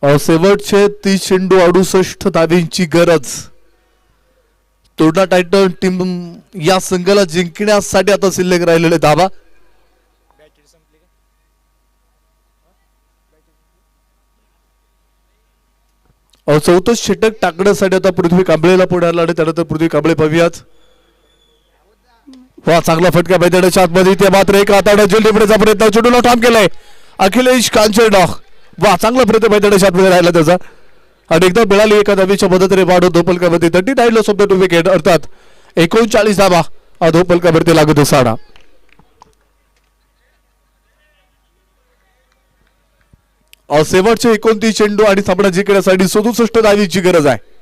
A: शेवटचे 30 चेंडू 68 धावींची गरज. तोडा टायटन टीम या संघाला जिंकण्यासाठी आता शिल्लक राहिलेले धावा. चौथं षटक टाकण्यासाठी आता पृथ्वी कांबळेला पुढे आला आणि त्यानंतर पृथ्वी कांबळे पाहूयात. वा चांगला फटका मैदानाच्या आतमध्ये ते मात्र एक हाताने झेलण्याचा प्रयत्न चेंडूला ठाम केलाय अखिलेश कांचेडा. वा चांगला प्रयत्न मैदानाच्या आतमध्ये राहिला त्याचा आणि एकदा मिळाली एका धावीच्या मदतीने वाढ धोपलकामध्ये 39 ला सोबत विकेट अर्थात 39 धावा धोपलकावरती लागत साडा. शेवटचे 29 चेंडू आणि सामना जिंकण्यासाठी 67 धावीची गरज आहे.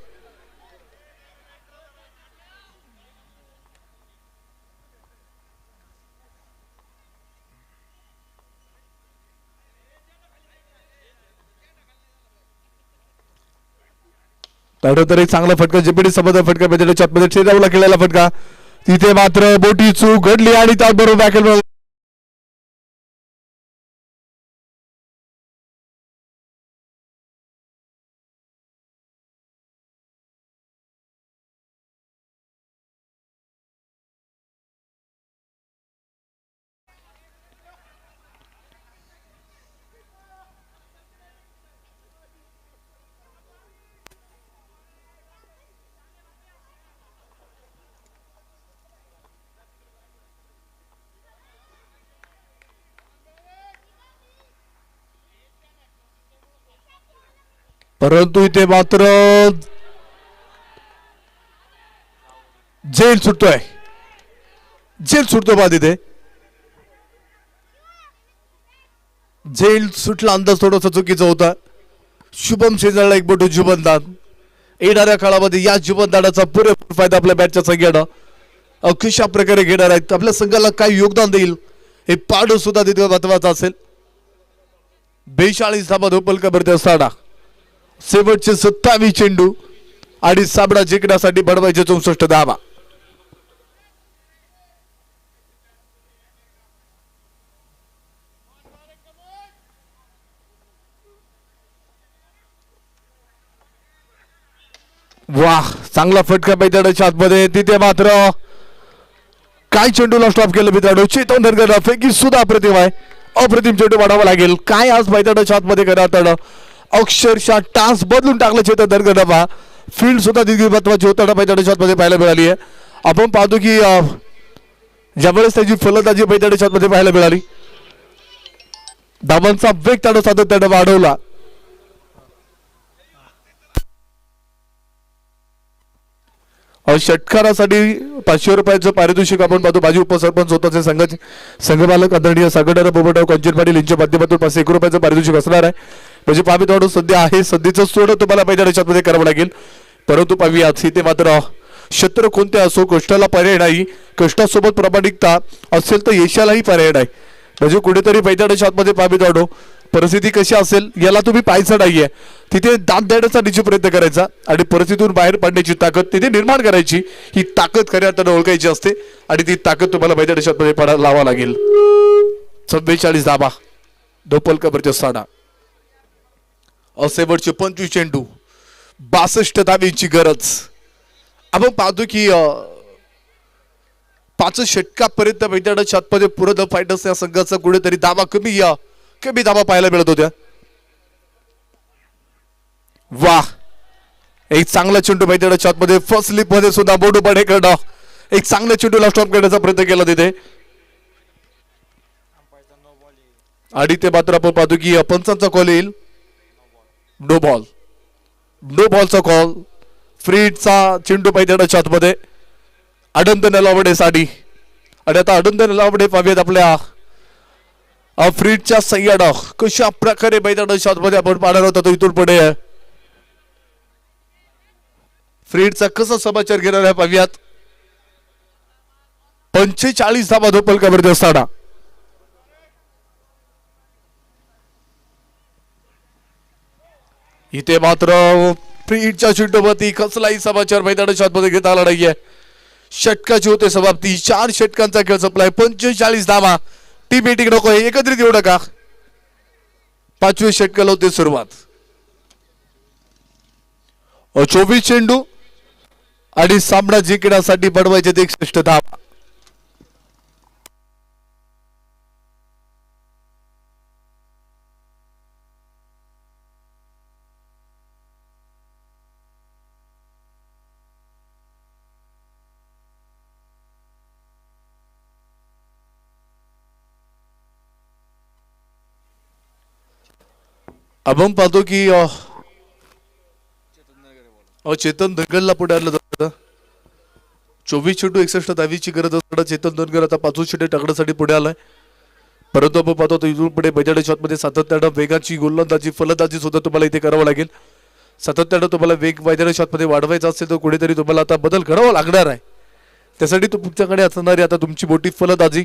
A: त्यानंतर एक चांगला फटका जेपीडी समोर फटका मैदानाच्या आतमध्ये चेंडूला केलेला फटका तिथे मात्र मोठी चूक घडली आणि त्याचबरोबर बॅकल परंतु इथे मात्र जेल सुटतो बाद इथे जेल सुटला अंदाज थोडासा चुकीचा होता. शुभम शेजारला एक मोठं जीवनदान येणाऱ्या काळामध्ये या जीवनदानाचा पुरेपूर फायदा आपल्या बॅटच्या संघानं कशा प्रकारे घेणार आहेत आपल्या संघाला काय योगदान देईल हे पाहणं सुद्धा तिथे महत्वाचं असेल. 42 धावा धोपलकावरती असताना शेवटचे 27 चेंडू आणि सामना जिंकण्यासाठी बडवायचे 64 धावा. वाह चांगला फटका मैदानाच्या आतमध्ये तिथे मात्र काय चेंडूला स्टॉप केलं मित्रांनो. चेतन धनगर फेकी सुद्धा अप्रतिम आहे. अप्रतिम चेंडू वाढावा लागेल. काय आज मैदानाच्या आतमध्ये करण्यात आलं अक्षरशः टास बदलून टाकलं चेतन धनगर. फील्ड सुद्धा तितकी महत्वाची होताना मैदानाच्या आतमध्ये पाहायला मिळाली आहे. आपण पाहतो की ज्यावेळेस त्याची फलंदाजी मैदानाच्या आतमध्ये पाहायला मिळाली धावांचा वेग त्यानं सातत्यानं वाढवला. षटकारासाठी 500 रुपयाचं पारितोषिक आपण पाहतो. माजी उपसरपंच होताचे संघाचे संघमालक आदरणीय सागरराव बोबटराव कंचन पाटील यांच्या माध्यमातून 501 रुपयाचं पारितोषिक असणार आहे. म्हणजे पाहमी तोडू सध्या आहे, सध्याचं सोडं तुम्हाला पहिल्या मध्ये करावं लागेल. परंतु पाहूयात इथे मात्र क्षेत्र कोणते असो कष्टाला पर्याय नाही, कष्टासोबत प्रामाणिकता असेल तर यशालाही पर्याय नाही. म्हणजे कुठेतरी पैठणच्या आतमध्ये पाहमी तोडू परिस्थिती कशी असेल याला तुम्ही पाहायचं नाहीये, तिथे दाद देण्याचा निश्चित प्रयत्न करायचा आणि परिस्थितीतून बाहेर पडण्याची ताकद तिथे निर्माण करायची. ही ताकद खऱ्या अर्थानं ओळखायची असते आणि ती ताकद तुम्हाला मैदानाच्या आतमध्ये पडायला लावा लागेल. 44 धाबा धोपलकरच्या साडा असेवरचे 25 चेंडू 62 धाब्यांची गरज. आपण पाहतो की 5 षटकापर्यंत मैदानाच्या आतमध्ये पुरद फायटर्स या संघाचा कुठेतरी धाबा कमी धाबा पाहायला मिळत होत्या. वाह, एक चांगला चेंडू मैदानाच्या आतमध्ये फर्स्ट स्लिप मध्ये सुद्धा बोडू बडे करणं, एक चांगल्या चेंडूला स्टॉप करण्याचा प्रयत्न केला तिथे. आणि ते मात्र आपण पाहतो की पंचांचा कॉल येईल, नो बॉल, नो बॉलचा कॉल. फ्रीडचा चेंडू मैदानाच्या आतमध्ये अडंत नलावडे साठी. आणि आता अडंत नलावडे पाहूयात आपल्या फ्रीडच्या सह्याड कशा प्रकारे मैदानाच्या आतमध्ये आपण पाहणार होता. तो इथून पुढे फ्रीडचा कसा समाचार घेणार आहे पाहूयात. 45 धाबा धोपलकरवरती असताना इथे मात्र फ्रीडच्या चेंडूवरती कसलाही समाचार मैदानाच्या आतमध्ये घेता आला नाहीये. षटकाची होते समाप्ती, 4 षटकांचा खेळ संपलाय. 45 धाबा. टीम मीटिंग नको आहे, एकत्रित येऊ नका. 5व्या षटकाला होते सुरुवात. 24 चेंडू आणि सामना जिंकण्यासाठी बनवायचे 61 धाबा. आपण पाहतो की चेतन धनगरला पुढे आणलं जातं. 24 चेंडू 61 धावीची गरज असताना चेतन धनगर आता 5 चेंडू टाकण्यासाठी पुढे आलाय. परंतु आपण पाहतो तो इथून पुढे मैदानाच्या आतमध्ये सातत्यानं वेगाची गोलंदाजी फलंदाजी सुद्धा तुम्हाला इथे करावं लागेल. सातत्यानं तुम्हाला वेग मैदानाच्या आतमध्ये वाढवायचा असेल तर कुठेतरी तुम्हाला आता बदल करावा लागणार आहे. त्यासाठी तुमच्याकडे असणारी आता तुमची मोठी फलंदाजी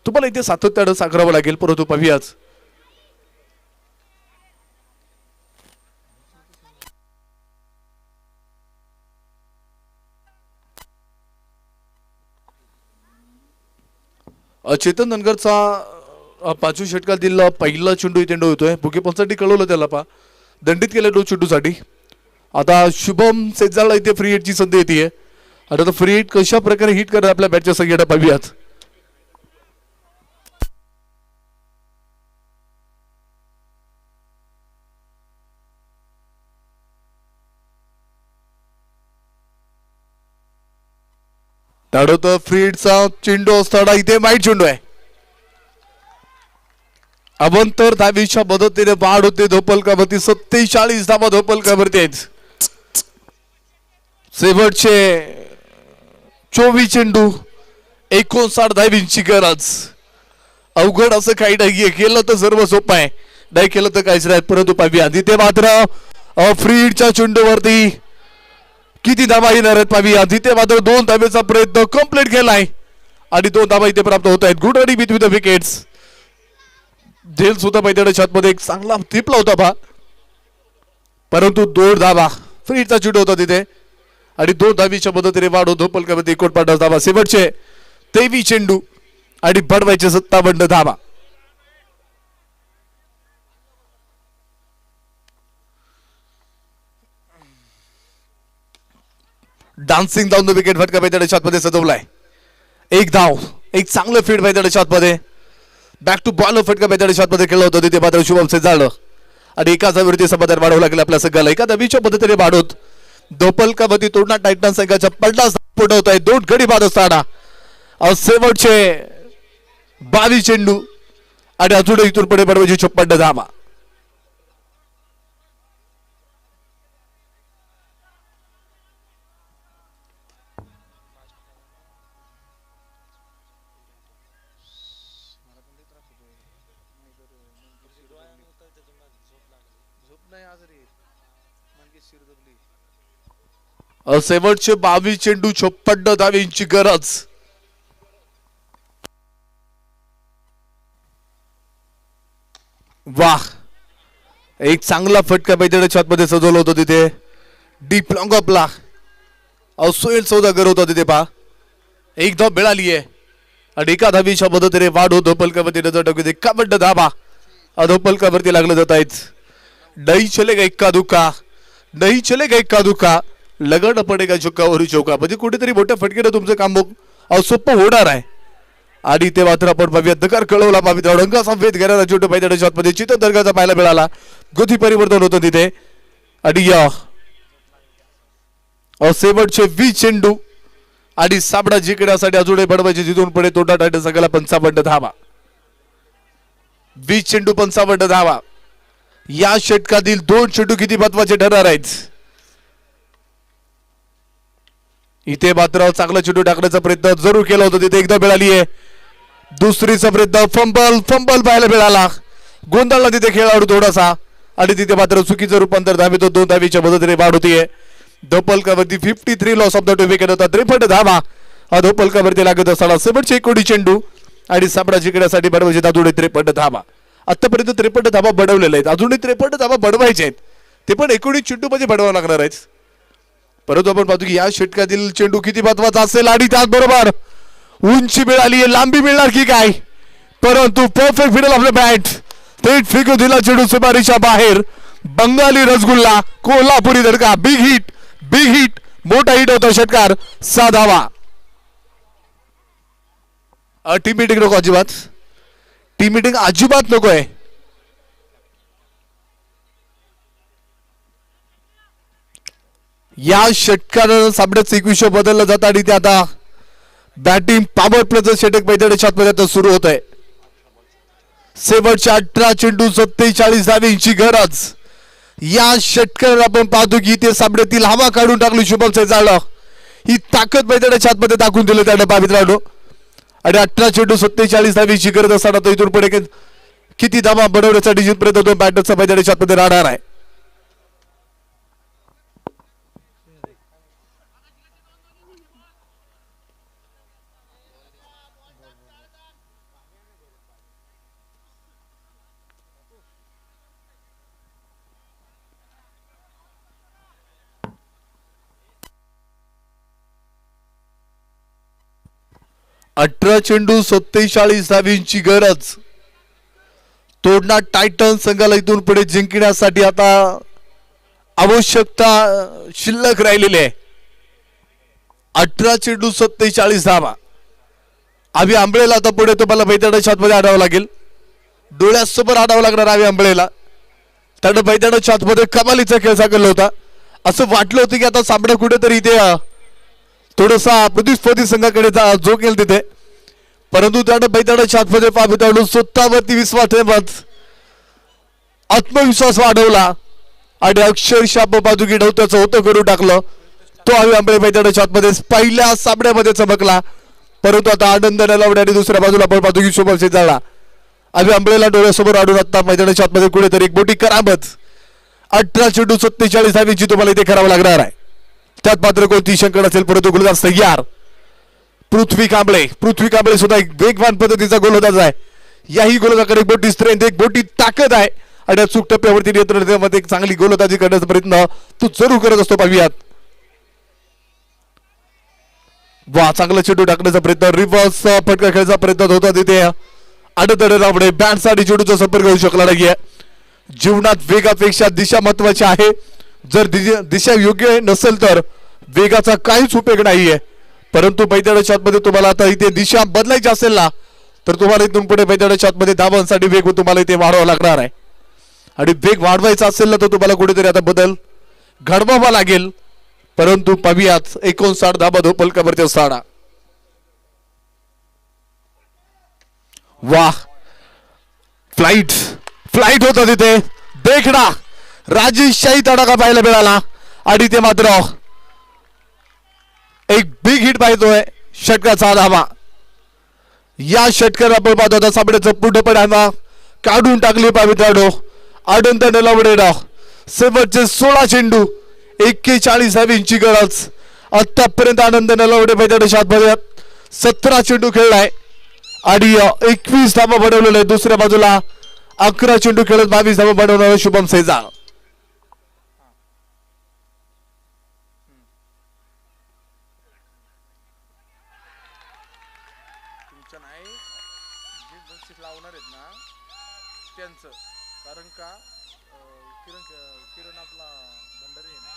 A: तुम्हाला इथे सातत्यानं साकारावं लागेल. परंतु पाहूयाच चेतन धनगरचा 5व्या षटकातील पहिला चेंडू इथे होतोय. बुके पंचांनी कळवलं त्याला दंडित केलं 2 चेंडूसाठी. आता शुभम सेजाला इथे फ्री हिटची संधी येते. आता फ्री हिट कशा प्रकारे हिट करणार आपल्या बॅटच्या संख्येला पाहूयात. तर फ्री हिटचा चेंडू असताना इथे वाईट चेंडू आहे. अवंतर धावीच्या मदतीने वाढ होते धोपलकरवरती. 47 धावा धोपलकरवरती आहेत. शेवटचे 24 चेंडू 59 धावींची गरज. अवघड असं काही नाहीये, केलं तर सर्व सोपं आहे, नाही केलं तर काहीच नाही. परंतु पाहूया तिथे मात्र फ्री हिटच्या चेंडूवरती किती धावा येणार आहेत पाहूया. तिथे मात्र 2 धावेचा प्रयत्न कंप्लीट केलाय आणि 2 धावा इथे प्राप्त होत आहेत. Good running with the wickets. झेल सुद्धा मैदानाच्या आतमध्ये एक चांगला टिपला होता परंतु 2 धावा फ्रीचा चेंडू होता तिथे आणि 2 धावीच्या मदतीने वाढ धोपलकरवरती 59 धावा. शेवटचे 23 चेंडू आणि बडवायचे 57 धावा. डान्सिंग डाऊन द विकेट फटका मैदानाच्या आतमध्ये सजवलाय. 1 धाव, एक चांगलं फीड मैदानाच्या आतमध्ये. बॅक टू बॉल फटका मैदानाच्या आतमध्ये खेळला होता तिथे मात्र शुभम सेजाळ आणि एका धावेवरती समाधान वाढवं लागेल आपल्या संघाला. एका धावीच्या मदतीने वाढवत धोपलकरवरती तोरणा टायटन संघाच्या 50 पुढे होत आहे. 2 गडी बाद असताना शेवटचे 22 चेंडू आणि अजूनही इथून पुढे बडवायची 56 धावा. शेवटचे 22 चेंडू 56 धावांची गरज. वाह, एक चांगला फटका बैठ्याच्या छातमध्ये सजवलं होतं तिथे. डीप लॉंग अपला सोहेल सौदागर होता तिथे. पहा, एक धाव मिळाली आहे आणि एका धावीच्या मदतीने वाढ होतो पलकावरती नजर टाकून 51 धावा अधोपलकावरती लागले जात आहेत. नहीं चलेगा इक्का दुक्का, नहीं चलेगा इक्का दुक्का, लगाना पडेगा चौकावरी चौका. म्हणजे कुठेतरी मोठ्या फटकेनं तुमचं काम सोपं होणार आहे. आणि ते मात्र आपण पाहूया दकार कळवला पाहिजे रंगाचा वेध घेणारा छोटं पायदळच्या शॉटमध्ये चितन दर्गाचा पाहायला मिळाला. गती परिवर्तन होतं तिथे. आणि शेवटचे 20 चेंडू आणि साबडा जिंकण्यासाठी अजूनही बनवायचे जिथून पुढे तोटा टाटा सगळ्याला 55 धावा. 20 चेंडू 55 धावा. या षटकातील 2 चेंडू किती महत्वाचे ठरणार आहेत. इथे मात्र चांगला चेंडू टाकण्याचा प्रयत्न जरूर केला होता तिथे एकदा मिळाली आहे. दुसरीचा प्रयत्न फंबल पाहायला मिळाला. गोंधळला तिथे खेळाडू थोडासा आणि तिथे मात्र चुकीचं रूपांतर धावेत 2 धावेच्या मदतीने वाढ होतीये. धोपलकावरती 53 loss of the two wicket होता. 53 धावा धोपलकावरती लागत असताना शेवटचे 1 चेंडू आणि सामना जिंकण्यासाठी बनवायचे अजूनही 53 धावा. आतापर्यंत 53 धावा बनवलेल्या आहेत. अजूनही 53 धावा बनवायचे आहेत. ते पण 19 चेंडू मध्ये बनवावं लागणार आहेत. परंतु आपण पाहतो की या षटकातील चेंडू किती महत्वाचा असेल आणि त्याचबरोबर उंची मिळाली आहे, लांबी मिळणार की काय. परंतु perfect fiddle off the bat, थेट फेकून दिला चेंडू सुपारीच्या बाहेर. बंगाली रसगुल्ला, कोल्हापुरी दडका, बिग हिट, मोठा हिट होता षटकार. 6 धावा. टीम मीटिंग नको अजिबात, टीम मीटिंग अजिबात नको आहे. या षटकानं सामन्याचं 21 बदललं जातं आणि ते आता बॅटिंग पॉवर प्लेचं षटक मैदानाच्या आतमध्ये आता सुरू होत आहे. शेवटचे 18 चेंडू 47 धावांची गरज. या षटकाला आपण पाहतो की ते सामन्यातील हवा काढून टाकली शुभम सेजाळला. ही ताकद मैदानाच्या आतमध्ये टाकून दिली त्याने मित्रांनो. आणि 18 चेंडू 47 धावांची गरज असताना तो इथून पुढे किती धावा बनवण्यासाठी जिथपर्यंत तो बॅटरचा मैदानाच्या आतमध्ये राहणार आहे. अठरा चेंडू 47 धावांची गरज. तोडणार टायटन संघाला इथून पुढे जिंकण्यासाठी आता आवश्यकता शिल्लक राहिलेली आहे. 18 चेंडू 47 धावा. आम्ही आंबळेला आता पुढे तुम्हाला मैदानाच्या आतमध्ये आणावं लागेल. डोळ्यासमोर आणावं लागणार आम्ही आंबळेला. त्यानं मैदानाच्या आतमध्ये कमालीचा खेळ साकारला होता. असं वाटलं होतं की आता सामना कुठेतरी इथे थोडासा प्रतिस्पर्धी संघाकडे जो केल तिथे. परंतु त्यानं मैदानाच्या आतमध्ये पाहतो स्वतःवरती विश्वास ठेवत आत्मविश्वास वाढवला आणि अक्षरशः बाजूकी नव्हत्याचं होतं करून टाकलं. तो आम्ही आंबळे मैदानाच्या आतमध्ये पहिल्या सामन्यामध्ये चमकला. परंतु आता आनंद नलावडे आणि दुसऱ्या बाजूला आपण पाहतो की शुभम सेजाळला आम्ही आंबळेला डोळ्यासमोर आढळून आता मैदानाच्या आतमध्ये कुठेतरी एक मोठी करामत. 18 चेंडू 47 धावांची तुम्हाला इथे करावं लागणार आहे. त्यात मात्र कोणती शंका नसेल. परंतु गोलंदाज तयार पृथ्वी कांबळे सुद्धा एक वेगवान पद्धतीचा गोलंदाज आहे. याही गोलंदाजाकडे एक मोठी स्ट्रेंथ, एक मोठी ताकद आहे आणि अचूक टप्प्यावरती नियंत्रणामध्ये एक चांगली गोलंदाजी करण्याचा प्रयत्न तो जरूर करत असतो. पाहूयात. वा, चांगला चेंडू टाकण्याचा प्रयत्न, रिव्हर्स फटका खेळण्याचा प्रयत्न होता तिथे. आडतडे बॅट्स आणि चेंडूचा संपर्क होऊ शकला नाहीये. जीवनात वेगापेक्षा दिशा महत्वाची आहे. जर दिशा योग्य नसेल तर वेगाचा काहीच उपयोग नाहीये. परंतु मैदानाच्या आतमध्ये तुम्हाला आता इथे दिशा बदलायची असेल ना तर तुम्हाला इथून पुढे मैदानाच्या आतमध्ये धावांसाठी वेग तुम्हाला इथे वाढवावा लागणार आहे. आणि वेग वाढवायचा असेल ना तर तुम्हाला कुठेतरी आता बदल घडवावा लागेल. परंतु पाहूयात 59 धावा धोपलकावरती असताना. वाह, फ्लाइट होता तिथे. देखणा राजेशाही तडाखा पाहायला मिळाला आणि ते मात्र एक बिग हिट पाहितोय. षटकाचा धावा. या षटकाला आपण पाहतो आता सामन्याचं पूर्णपणे काढून टाकले मित्रांनो. आनंद नलावडे शेवटचे 16 चेंडू 41 धावांची गरज. आतापर्यंत आनंद नलवडे मैदानाच्या आतमध्ये 17 चेंडू खेळलाय आणि 21 धावा बनवलेले. दुसऱ्या बाजूला 11 चेंडू खेळत 22 धावा बनवणारा शुभम सेजाळ.
B: कारण का किरण आपला भंडारी आहे ना.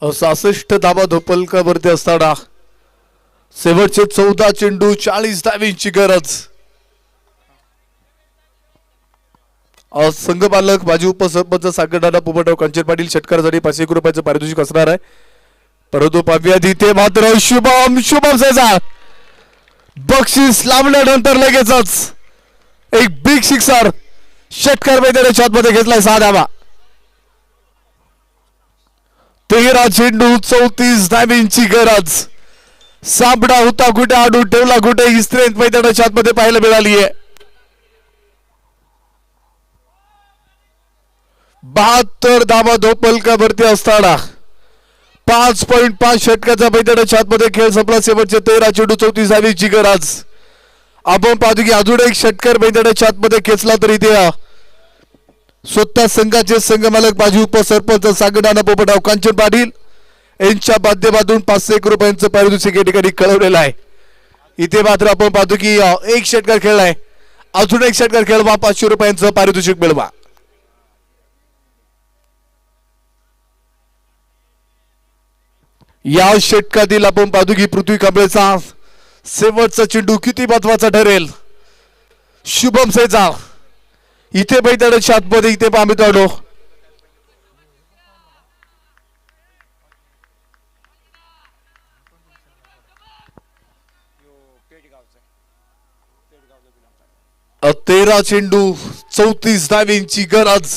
A: सहासष्ट धावा धोपलकावरती असताना शेवटचे 14 चेंडू 40 धावांची गरज. संघपालक माजी उपसरपंच सागरदादा पोपटराव कांचन पाटील षटकारासाठी 500 रुपयाचं पारितोषिक असणार आहे. परंतु पाव्या तिथे मात्र शुभम सेजाळ बक्षीस लावल्यानंतर लगेचच एक बिग सिक्सर षटकार मैदानाच्या आतमध्ये घेतलाय. 6 धावा 13 चेंडू 34 धावांची गरज. साबडा होता कुठे आडून ठेवला कुठे ही स्ट्रेंथ मैदानाच्या आतमध्ये पाहायला मिळाली आहे. 72 धावा धोपलकावरती असताना 5.5 षटकाचा मैदानाच्या आतमध्ये खेळ संपला. शेवटचे 13 चेंडू 34 धावांची गरज. आपण पाहतो की अजून एक षटकार मैदानाच्या आतमध्ये खेचला तरी ते स्वतः संघाचे संघमालक माजी उपसरपंच सागरदादा पोपटराव कांचन पाटील यांच्या माध्यमातून 500 रुपयांचं पारितोषिक या ठिकाणी कळवलेलं आहे. इथे मात्र आपण पाहतो की एक षटकार खेळलाय, अजून एक षटकार खेळवा 500 रुपयांचं पारितोषिक मिळवा. या षटकातील आपण पाहतो की पृथ्वी कांबळेचा शेवटचा चेंडू किती महत्वाचा ठरेल. शुभम सेजाळ इथे मैदानाच्या आतमध्ये इथे पाहतो तेरा चेंडू 34 धावांची गरज.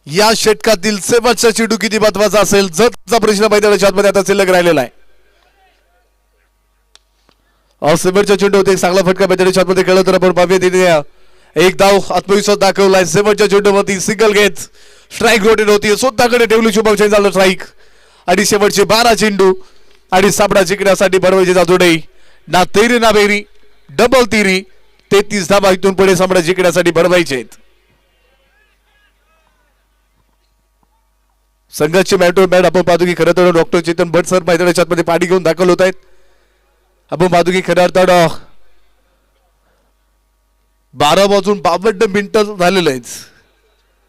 A: या षटकातील शेवटचा चेंडू किती महत्वाचा असेल जरचा प्रश्न मैदानाच्या आतमध्ये आता शिल्लक राहिलेला आहे. शेवटचा चेंडू होते चांगला फटका मैदानाच्या आतमध्ये खेळला तर आपण पाहूया तिथे एक धाव आत्मविश्वास दाखवलाय. शेवटच्या चेंडूवरती सिंगल घेत स्ट्राईक रोटेट होती स्वतःकडे ठेवली शुभम सेजाळ स्ट्राईक आणि शेवटचे 12 चेंडू आणि सापडा जिंकण्यासाठी बनवायचे जातोडे ना तेरी ना बेरी डबल तिरी 33 धावा इथून पुढे सामना जिंकण्यासाठी बनवायचे आहेत. संघाचे मॅट आपण पाहतो की खरं तर डॉक्टर चेतन भट सर मैदानाच्या आतमध्ये पाणी घेऊन दाखल होत आहेत. आपण पाहतो की खऱ्या अर्थानं 12:52 झालेले आहेत.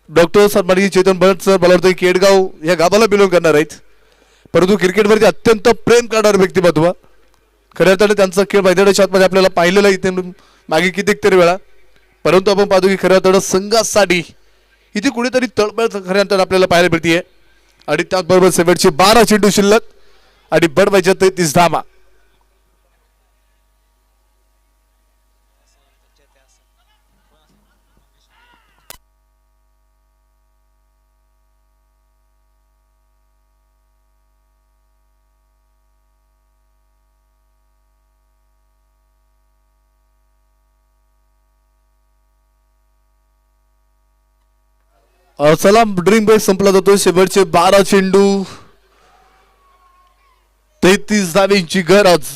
A: डॉक्टर सन्माननीय चेतन भट सर मला वाटतं केडगाव या गावाला बिलॉंग करणार आहेत, परंतु क्रिकेटवरती अत्यंत प्रेम करणारे व्यक्तिमत्व. खऱ्या अर्थाने त्यांचा खेळ मैदानाच्या आतमध्ये आपल्याला पाहिलेला इथे मागे कित्येक तरी वेळा, परंतु आपण पाहतो की खऱ्या अर्थानं संघासाठी इथे कुणीतरी तळमळ खऱ्या अर्थानं आपल्याला पाहायला मिळते. आणि त्याचबरोबर शेवटचे 12 चेंडू शिल्लक आणि बडवायच्या 33 धावा. चला ड्रिंक ब्रेक संपला जातो. शेवटचे 12 चेंडू 33 धावेंची गरज.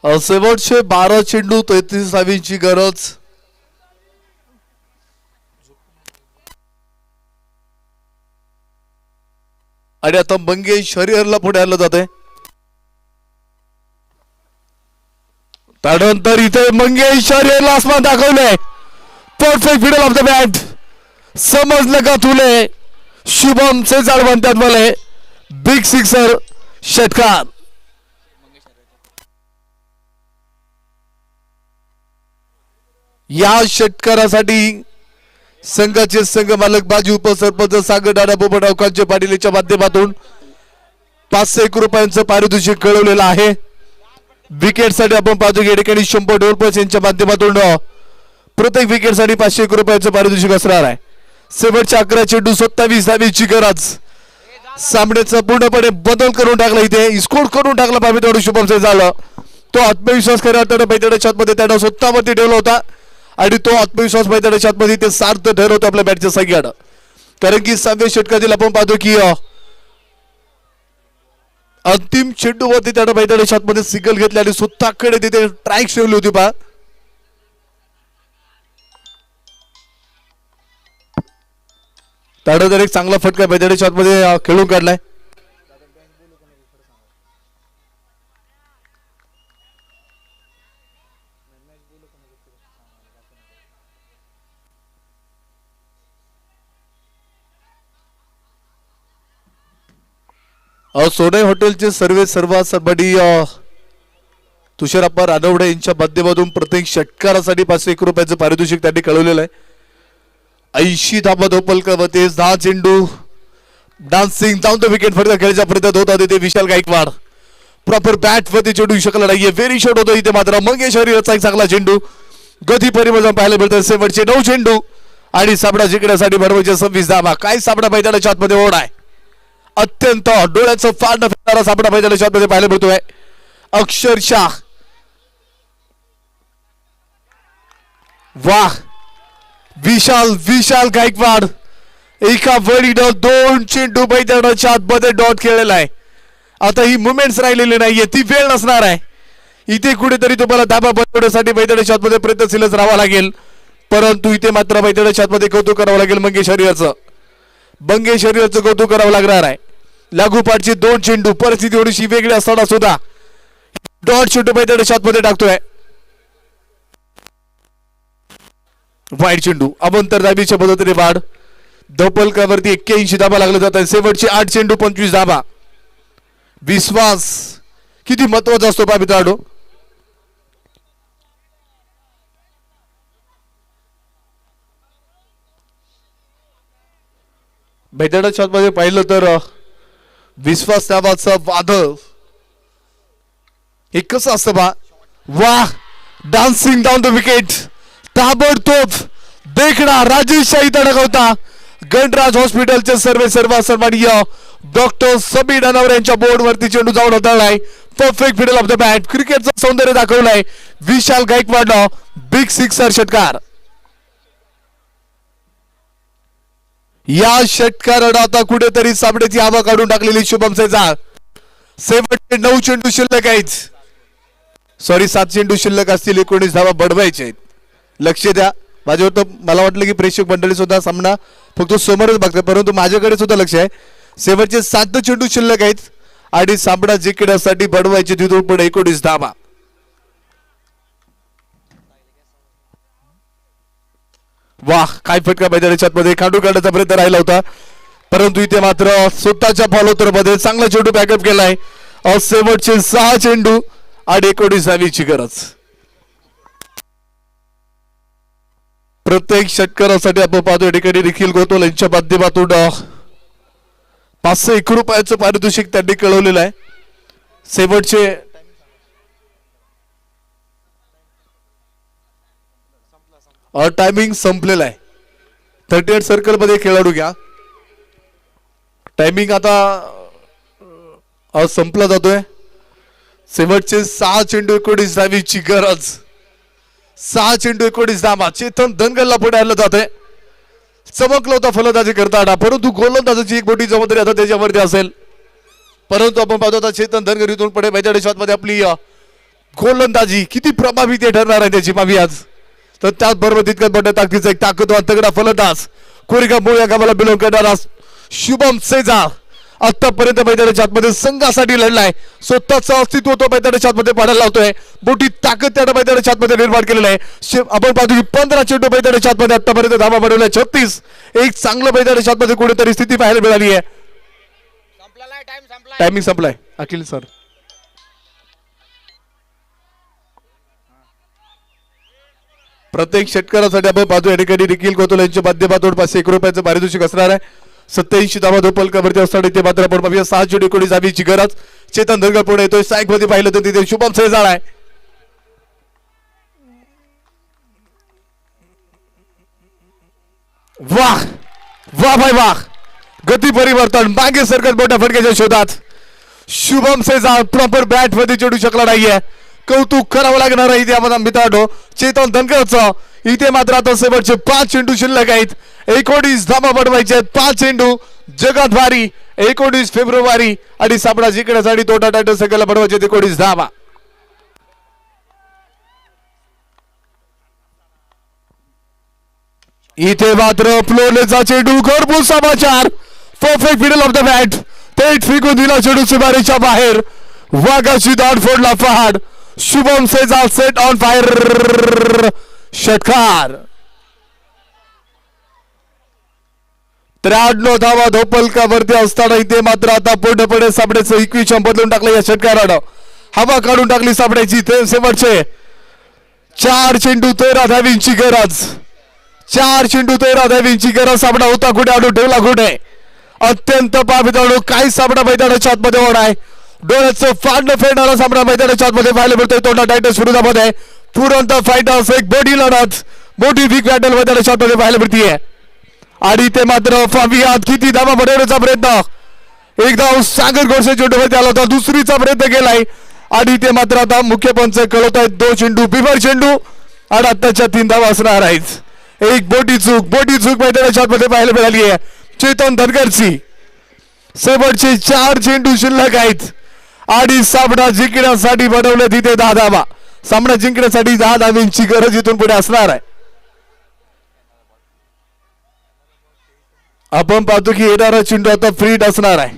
A: शेवटचे 12 चेंडू 33 धावेंची गरज. आणि आता मंगेश हरिहरला पुढे आणलं जाते. त्यानंतर इथे मंगेश हरिहरला आसमान दाखवलंय. Perfect middle of the bat. समजलं का तुले? शुभम सेजाळ म्हणतात मला. बिग सिक्सर षटकार. या षटकारासाठी संघाचे संघ मालक बाजी उपसरपंच सागर दादा बोबडाव कांचे पाटील यांच्या माध्यमातून 501 रुपयांचं पारितोषिक कळवलेलं आहे. विकेटसाठी आपण पाहतो या ठिकाणी 100 डोलपस यांच्या माध्यमातून प्रत्येक विकेटसाठी 501 रुपयांचं पारितोषिक असणार आहे. शेवटच्या 11 चेंडू 27 धावेची गरज. सामन्याचा पूर्णपणे बदल करून टाकला. इथे स्कोर करून टाकला पाहिजे तेवढं शुभम झालं. तो आत्मविश्वास खऱ्या अर्थानं मैदानाच्या आतमध्ये त्यानं स्वतःवरती ठेवला होता आणि तो आत्मविश्वास मैदानाच्या आतमध्ये ते सार्थ ठरवतो आपल्या बॅटच्या संख्येनं. कारण की 6व्या षटकातील आपण पाहतो की अंतिम चेंडूवरती त्यानं मैदानाच्या आतमध्ये सिंगल घेतले आणि स्वतःकडे तिथे ट्राईक ठेवली होती. पहा त्यानंतर एक चांगला फटका मैदानाच्या आतमध्ये खेळून काढलाय. सोने हॉटेलचे सर्वात सर्वाधी तुषारप्पा रानवडे यांच्या माध्यमातून प्रत्येक षटकारासाठी 501 रुपयाचं पारितोषिक त्यांनी कळवलेलं आहे. 80 धावा धोपलकावरती 10 चेंडू डान्सिंग डाऊन द विकेट फक्त खेळायचा प्रयत्न होता तिथे विशाल गायकवाड. प्रॉपर बॅट वरती चेंडू शकला नाहीये. व्हेरी शॉट होतो इथे मात्र मंगेश हरिहरचा एक चांगला चेंडू गती परिवर्तन पाहायला मिळतं. शेवटचे 9 चेंडू आणि सामना जिंकण्यासाठी बनवायचे 26 धावा. काय सामना मैदानाच्या आतमध्ये ओढ आहे. अत्यंत डोळ्याचं फार न फिरणारा सामना मैदानाच्या आतमध्ये पाहायला मिळतोय. अक्षरशः वाह. विशाल गायकवाड एका वडीनं 2 चेंडू मैदानाच्या आतमध्ये डॉट खेळलेला आहे. आता ही मुवमेंट्स राहिलेली नाहीये. ती वेळ नसणार आहे. इथे कुठेतरी तुम्हाला धाबा बनवण्यासाठी मैदानाच्या आतमध्ये प्रयत्नशीलच राहावं लागेल. परंतु इथे मात्र मैदानाच्या आतमध्ये कौतुक करावं लागेल मंगेश हरिहरचं कौतुक करावं लागणार आहे. लागूपाठचे 2 चेंडू परिस्थिती थोडीशी वेगळी असताना सुद्धा डॉट चेंडू मैदानाच्या आतमध्ये टाकतोय. वाईट चेंडू अवंतर दाबीच्या पद्धतीने वाढ. धोपलकावरती 81 धाबा लागले जातात. शेवटचे 8 चेंडू 25 धाबा. विश्वास किती महत्वाचा असतो पहा मित्रांनो. मैदानाच्या आतमध्ये पाहिलं तर विश्वास नावाचं वादळ हे कसं असतं बा. वाह. Dancing down the wicket. ताबडतोब देखणा राजेश शाही तडकवता. गणराज हॉस्पिटलचे सर्वात सन्माननीय डॉक्टर समीर अनावर यांच्या बोर्डवरती चेंडू जाऊन हाताळलाय. Perfect middle of the bat. क्रिकेटचं सौंदर्य दाखवलंय विशाल गायकवाडनं. बिग सिक्सर षटकार. या षटकारानं आता कुठेतरी सामन्याची हवा काढून टाकलेली शुभम सेजाळ. 9 चेंडू शिल्लक आहेत. सॉरी 7 चेंडू शिल्लक असतील. 19 धावा बडवायचे आहेत. लक्ष द्या. माझ्यावर तर मला वाटलं की प्रेक्षक मंडळी सुद्धा सामना फक्त समोरच बघतात, परंतु माझ्याकडे सुद्धा लक्ष आहे. शेवटचे 7 चेंडू शिल्लक आहेत आणि सामना जिंकण्यासाठी बडवायचे तिथून पुढे 19 धावा. वाह, काय फटका मैदानाच्या आतमध्ये काढून काढण्याचा प्रयत्न राहिला होता, परंतु इथे मात्र स्वतःच्या फॉलोतर मध्ये चांगला चेंडू बॅकअप केलाय. शेवटचे 6 चेंडू आणि 19 धावीची गरज. प्रत्येक षटकारासाठी आपण पाहतो या ठिकाणी निखिल गोतोल यांच्या माध्यमातून 501 रुपयाचं पारितोषिक त्यांनी कळवलेलं आहे. शेवटचे टायमिंग संपलेला आहे. 38 सर्कल मध्ये खेळाडू घ्या. टायमिंग आता संपला जातोय. शेवटचे 6 चेंडू 19 धावीची गरज. 6 चेंडू 19 धावा. चेतन धनगरला पुढे आणलं जाते. चमकला होता फलंदाजी करताना, परंतु गोलंदाजाची एक मोठी जबाबदारी आता त्याच्यावरती असेल. परंतु आपण पाहतो आता चेतन धनगर इथून पुढे मैदानी शॉटमध्ये आपली गोलंदाजी किती प्रभावी ते ठरणार आहे त्याची मावी आज. तर त्याचबरोबर तितक्याच मोठ्या ताकदीचा एक ताकदवान तगडा फलंदाज कोरेगाव मूळ या गावाला बिलॉंग करणारा शुभम सेजाळ आतापर्यंत मैदानाच्या आतमध्ये संघासाठी लढलाय. स्वतःचं अस्तित्व तो मैदानाच्या आतमध्ये पाहायला लावतोय. मोठी ताकद त्यानं मैदानाच्या आतमध्ये निर्माण केलेलं आहे. आपण पाहतो की 15 चेंडू मैदानाच्या आतमध्ये आतापर्यंत धावा बनवल्या 36. एक चांगलं मैदानाच्या आतमध्ये कुठेतरी स्थिती पाहायला मिळाली आहे. टायमिंग संपलाय अखिल सर. प्रत्येक षटकारासाठी आपण पाहतो या ठिकाणी निखिल गोतोल यांच्या माध्यमातून 501 रुपयाचं पारितोषिक असणार आहे. 87 धावा धोपलकावरती असताना इथे मात्र आपण पाहूया 6 चेंडू 19 धावीची गरज. चेतन धनगर पुढे येतोय. स्ट्राईक मध्ये पाहिलं तर तिथे शुभम सेजाळ आहे. वाह वाह भाई वाह, गती परिवर्तन मागे सरकत मोठ्या फटक्याच्या शोधात शुभम सेजाळ प्रॉपर बॅट मध्ये चढू शकला नाहीये. कौतुक करावं लागणार आहे इथे मित्रांनो चेतन धनगरचं. इथे मात्र आता शेवटचे 5 चेंडू शिल्लक आहेत. 19 धावा बनवायचे आहेत. 5 चेंडू जगात भारी. 19 फेब्रुवारी आणि सामना जिंकण्यासाठी तोटा टायटल संघाला बनवायचे 19 धावा. इथे मात्र फ्लोलेचा चेंडू घरभूत समाचार. Perfect middle of the bat. थेट फेकून दिला चेंडू सीमारेषेच्या बाहेर. वाघाची दाट फोडला फहाड. Shubham Sejal set on fire. षटकार. 93 धावा धोपलकावरती असताना इथे मात्र आता पूर्णपणे सामन्याचं इक्वेशन बदलून टाकलं या षटकारानं. हवा काढून टाकली सामन्याची. शेवटचे 4 चेंडू 13 धावींची गरज. 4 चेंडू 13 धावींची गरज. सामना होता कुठे आणून ठेवला कुठे. अत्यंत पाविताळू काही सामना मैदानाच्या आतमध्ये होणार आहे. डोळ्याचं फाडणं फेडणारा सामना मैदानाच्या आतमध्ये पाहायला मिळतोय. तोंडा टायटस विरोधामध्ये तुरंत फायटर्स एक मोठी लढत मोठी बिग बॅटल मैदानाच्या आतमध्ये पाहायला मिळतीये. आणि ते मात्र फावियात किती धावा बनवण्याचा प्रयत्न. एकदा सागर गोडसे चेंडूवरती आला होता. दुसरीचा प्रयत्न केलाय आणि ते मात्र आता मुख्य पंच कळवत आहेत 2 चेंडू बिबर चेंडू आणि आताच्या 3 धावा असणार आहेत. एक मोठी चूक मैदानाच्या आतमध्ये पाहायला मिळाली आहे चेतन धनगरची. शेवटचे 4 चेंडू शिल्लक आहेत आणि सामना जिंकण्यासाठी बनवले तिथे 10 धावा. सामना जिंकण्यासाठी 10 धावींची गरज इथून पुढे असणार आहे. आपण पाहतो की येणारा चेंडू आता फ्री हिट असणार आहे,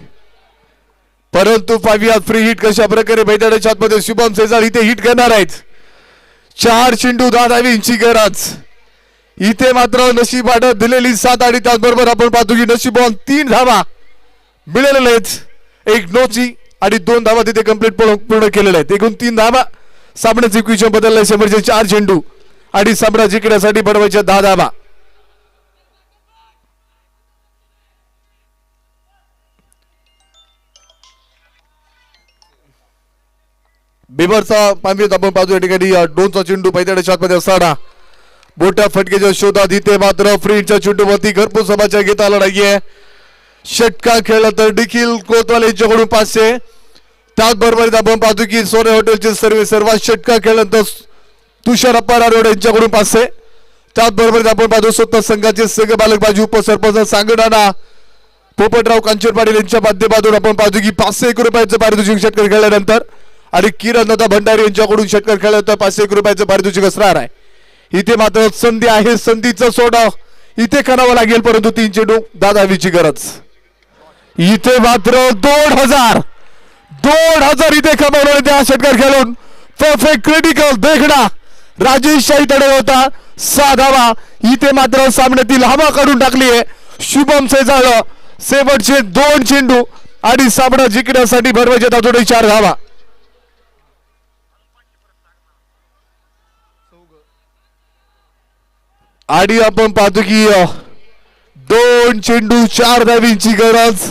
A: परंतु पाहूया फ्री हिट कशा प्रकारे मैदानाच्या आतमध्ये शुभम सेजाळ इथे हिट करणार आहेत. 4 चेंडू 10 धावींची गरज. इथे मात्र नशिबानं दिलेली 7 आणि त्याचबरोबर आपण पाहतो की नशिबान 3 धावा मिळालेल्या आहेत. एक नोची आणि 2 धावा तिथे कंप्लीट पूर्ण केलेल्या आहेत. एकूण 3 धावा. सामन्याचे इक्वेशन बदललंय. शेवटचे 4 चेंडू आणि सामना जिंकण्यासाठी बनवायच्या 10 धावा. बिबरचा पामित आपण पाहतो या ठिकाणी 2चा चेंडू मैदानाच्या आतमध्ये असताना मोठ्या फटकेच्या शोधात इथे मात्र फ्रीडच्या चेंडूवरती घरपूर समाचार घेता आला नाहीये. षटकार खेळला तर निखिल कोतवाल यांच्याकडून 500. त्याचबरोबर आपण पाहतो की सोने हॉटेलचे सर्वात षटकार खेळल्यानंतर तुषार अप्पा राठोड यांच्याकडून 500. त्याचबरोबर आपण पाहतो स्वतः संघाचे संघ बालक बाजू उपसरपंच सांगणारा पोपटराव कांचन पाटील यांच्या माध्यमातून आपण पाहतो की 501 रुपयाचं पारितोषिक षटकार खेळल्यानंतर आणि किरणदादा भंडारी यांच्याकडून षटकार खेळल्यानंतर 501 रुपयाचं पारितोषिक असणार आहे। इथे मात्र संधी आहे, संधीचं सोडा इथे करावं लागेल, परंतु 3 चेंडू दादावीची गरज। इथे मात्र 2000 इथे कमावले त्या षटकार खेळून परफेक्ट क्रिटिकल देखणा राजेश शाही तडे होता 6 धावा। इथे मात्र सामन्यातील हवा काढून टाकली आहे शुभम सेजाळ, शेवटचे 2 चेंडू आणि सामना जिंकण्यासाठी भरवचे तातोडे 4 धावा। आणि आपण पाहतो की 2 चेंडू 4 धावींची गरज।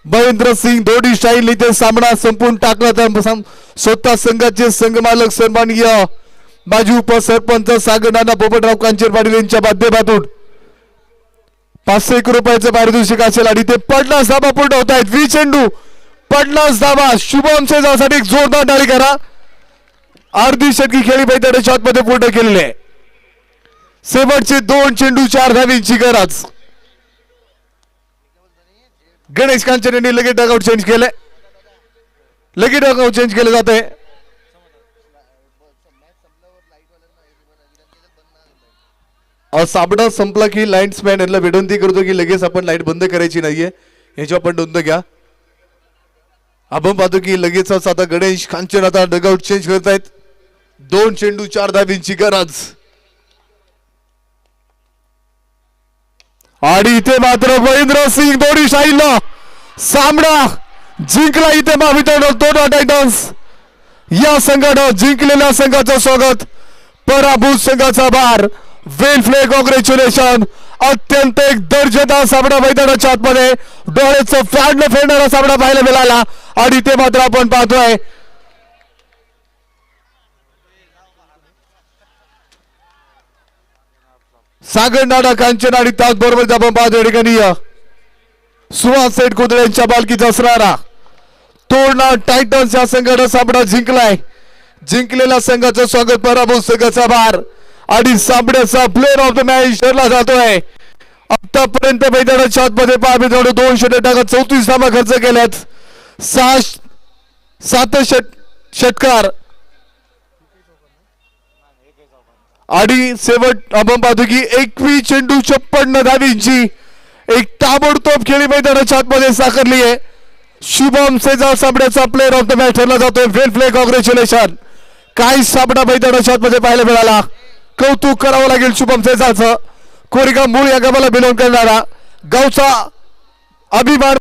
A: महेंद्र सिंग धोनी स्टाईल इथे सामना संपून टाकला तर स्वतः संघाचे संघमालक सन्माननीय माजी उपसरपंच सागरनाना पोपटराव कांचन पाटील यांच्या माध्यमातून 501 रुपयाचं पारितोषिक असेल आणि ते 50 धावा पूर्ण होत आहेत। 20 चेंडू 50 धावा शुभम सेजासाठी एक जोरदार टाळी करा। अर्धी षटकी खेळी मैदानाच्या शॉटमध्ये पूर्ण केलेले आहे। शेवटचे 2 चेंडू 4 धावींची गरज। गणेश कांचन यांनी लगेच डगआउट चेंज केले, लगेच डगआउट चेंज केले जाते। सामना संपला की लाईन्समॅन यांना विनंती करतो की लगेच आपण लाईट बंद करायची नाहीये, याची आपण नोंद घ्या। आपण पाहतो की लगेचच आता गणेश कांचन आता डगआउट चेंज करतायत। 2 चेंडू 4 धावींची गरज आणि इथे मात्र महेंद्र सिंग धोनी शाहीला सामना जिंकला। इथे महावितरण तोडा टायटन्स या संघानं जिंकलेल्या संघाचं स्वागत, पराभूत संघाचा भार वेल प्ले कॉंग्रॅच्युलेशन। अत्यंत एक दर्जेदार सामना मैदानाच्या आतमध्ये डोळ्याचं फॅडनं फेडणारा सामना पाहायला मिळाला आणि ते मात्र आपण पाहतोय सागरनाना कांचन आणि त्याचबरोबर आपण पाहतो या ठिकाणी सुहास सेठ कुदळे यांच्या बालकीचा असणारा तोरणा टायटन्स या संघानं सामना जिंकलाय। जिंकलेल्या संघाचं स्वागत, पराभूत संघाचा भार आणि सामन्याचा प्लेअर ऑफ द मॅच ठरला जातोय। आतापर्यंत मैदानाच्या आतमध्ये पाहावे 200 टाका 34 धावा खर्च केल्यात, 7 षटकार आणि शेवट आपण पाहतो की 21 चेंडू 56 धावींची एक ताबडतोब खेळी मैदानाच्या आतमध्ये साकारली आहे। शुभम सेजा सामन्याचा प्लेअर ऑफ द मॅच ठरला जातोय। वेल प्ले कॉंग्रॅच्युलेशन। काही सामना मैदानाच्या आतमध्ये पाहायला मिळाला, कौतुक करावं लागेल शुभम सेजाचं। कोरेगाव मूळ या गावाला बिलॉंग करणारा गावचा अभिमान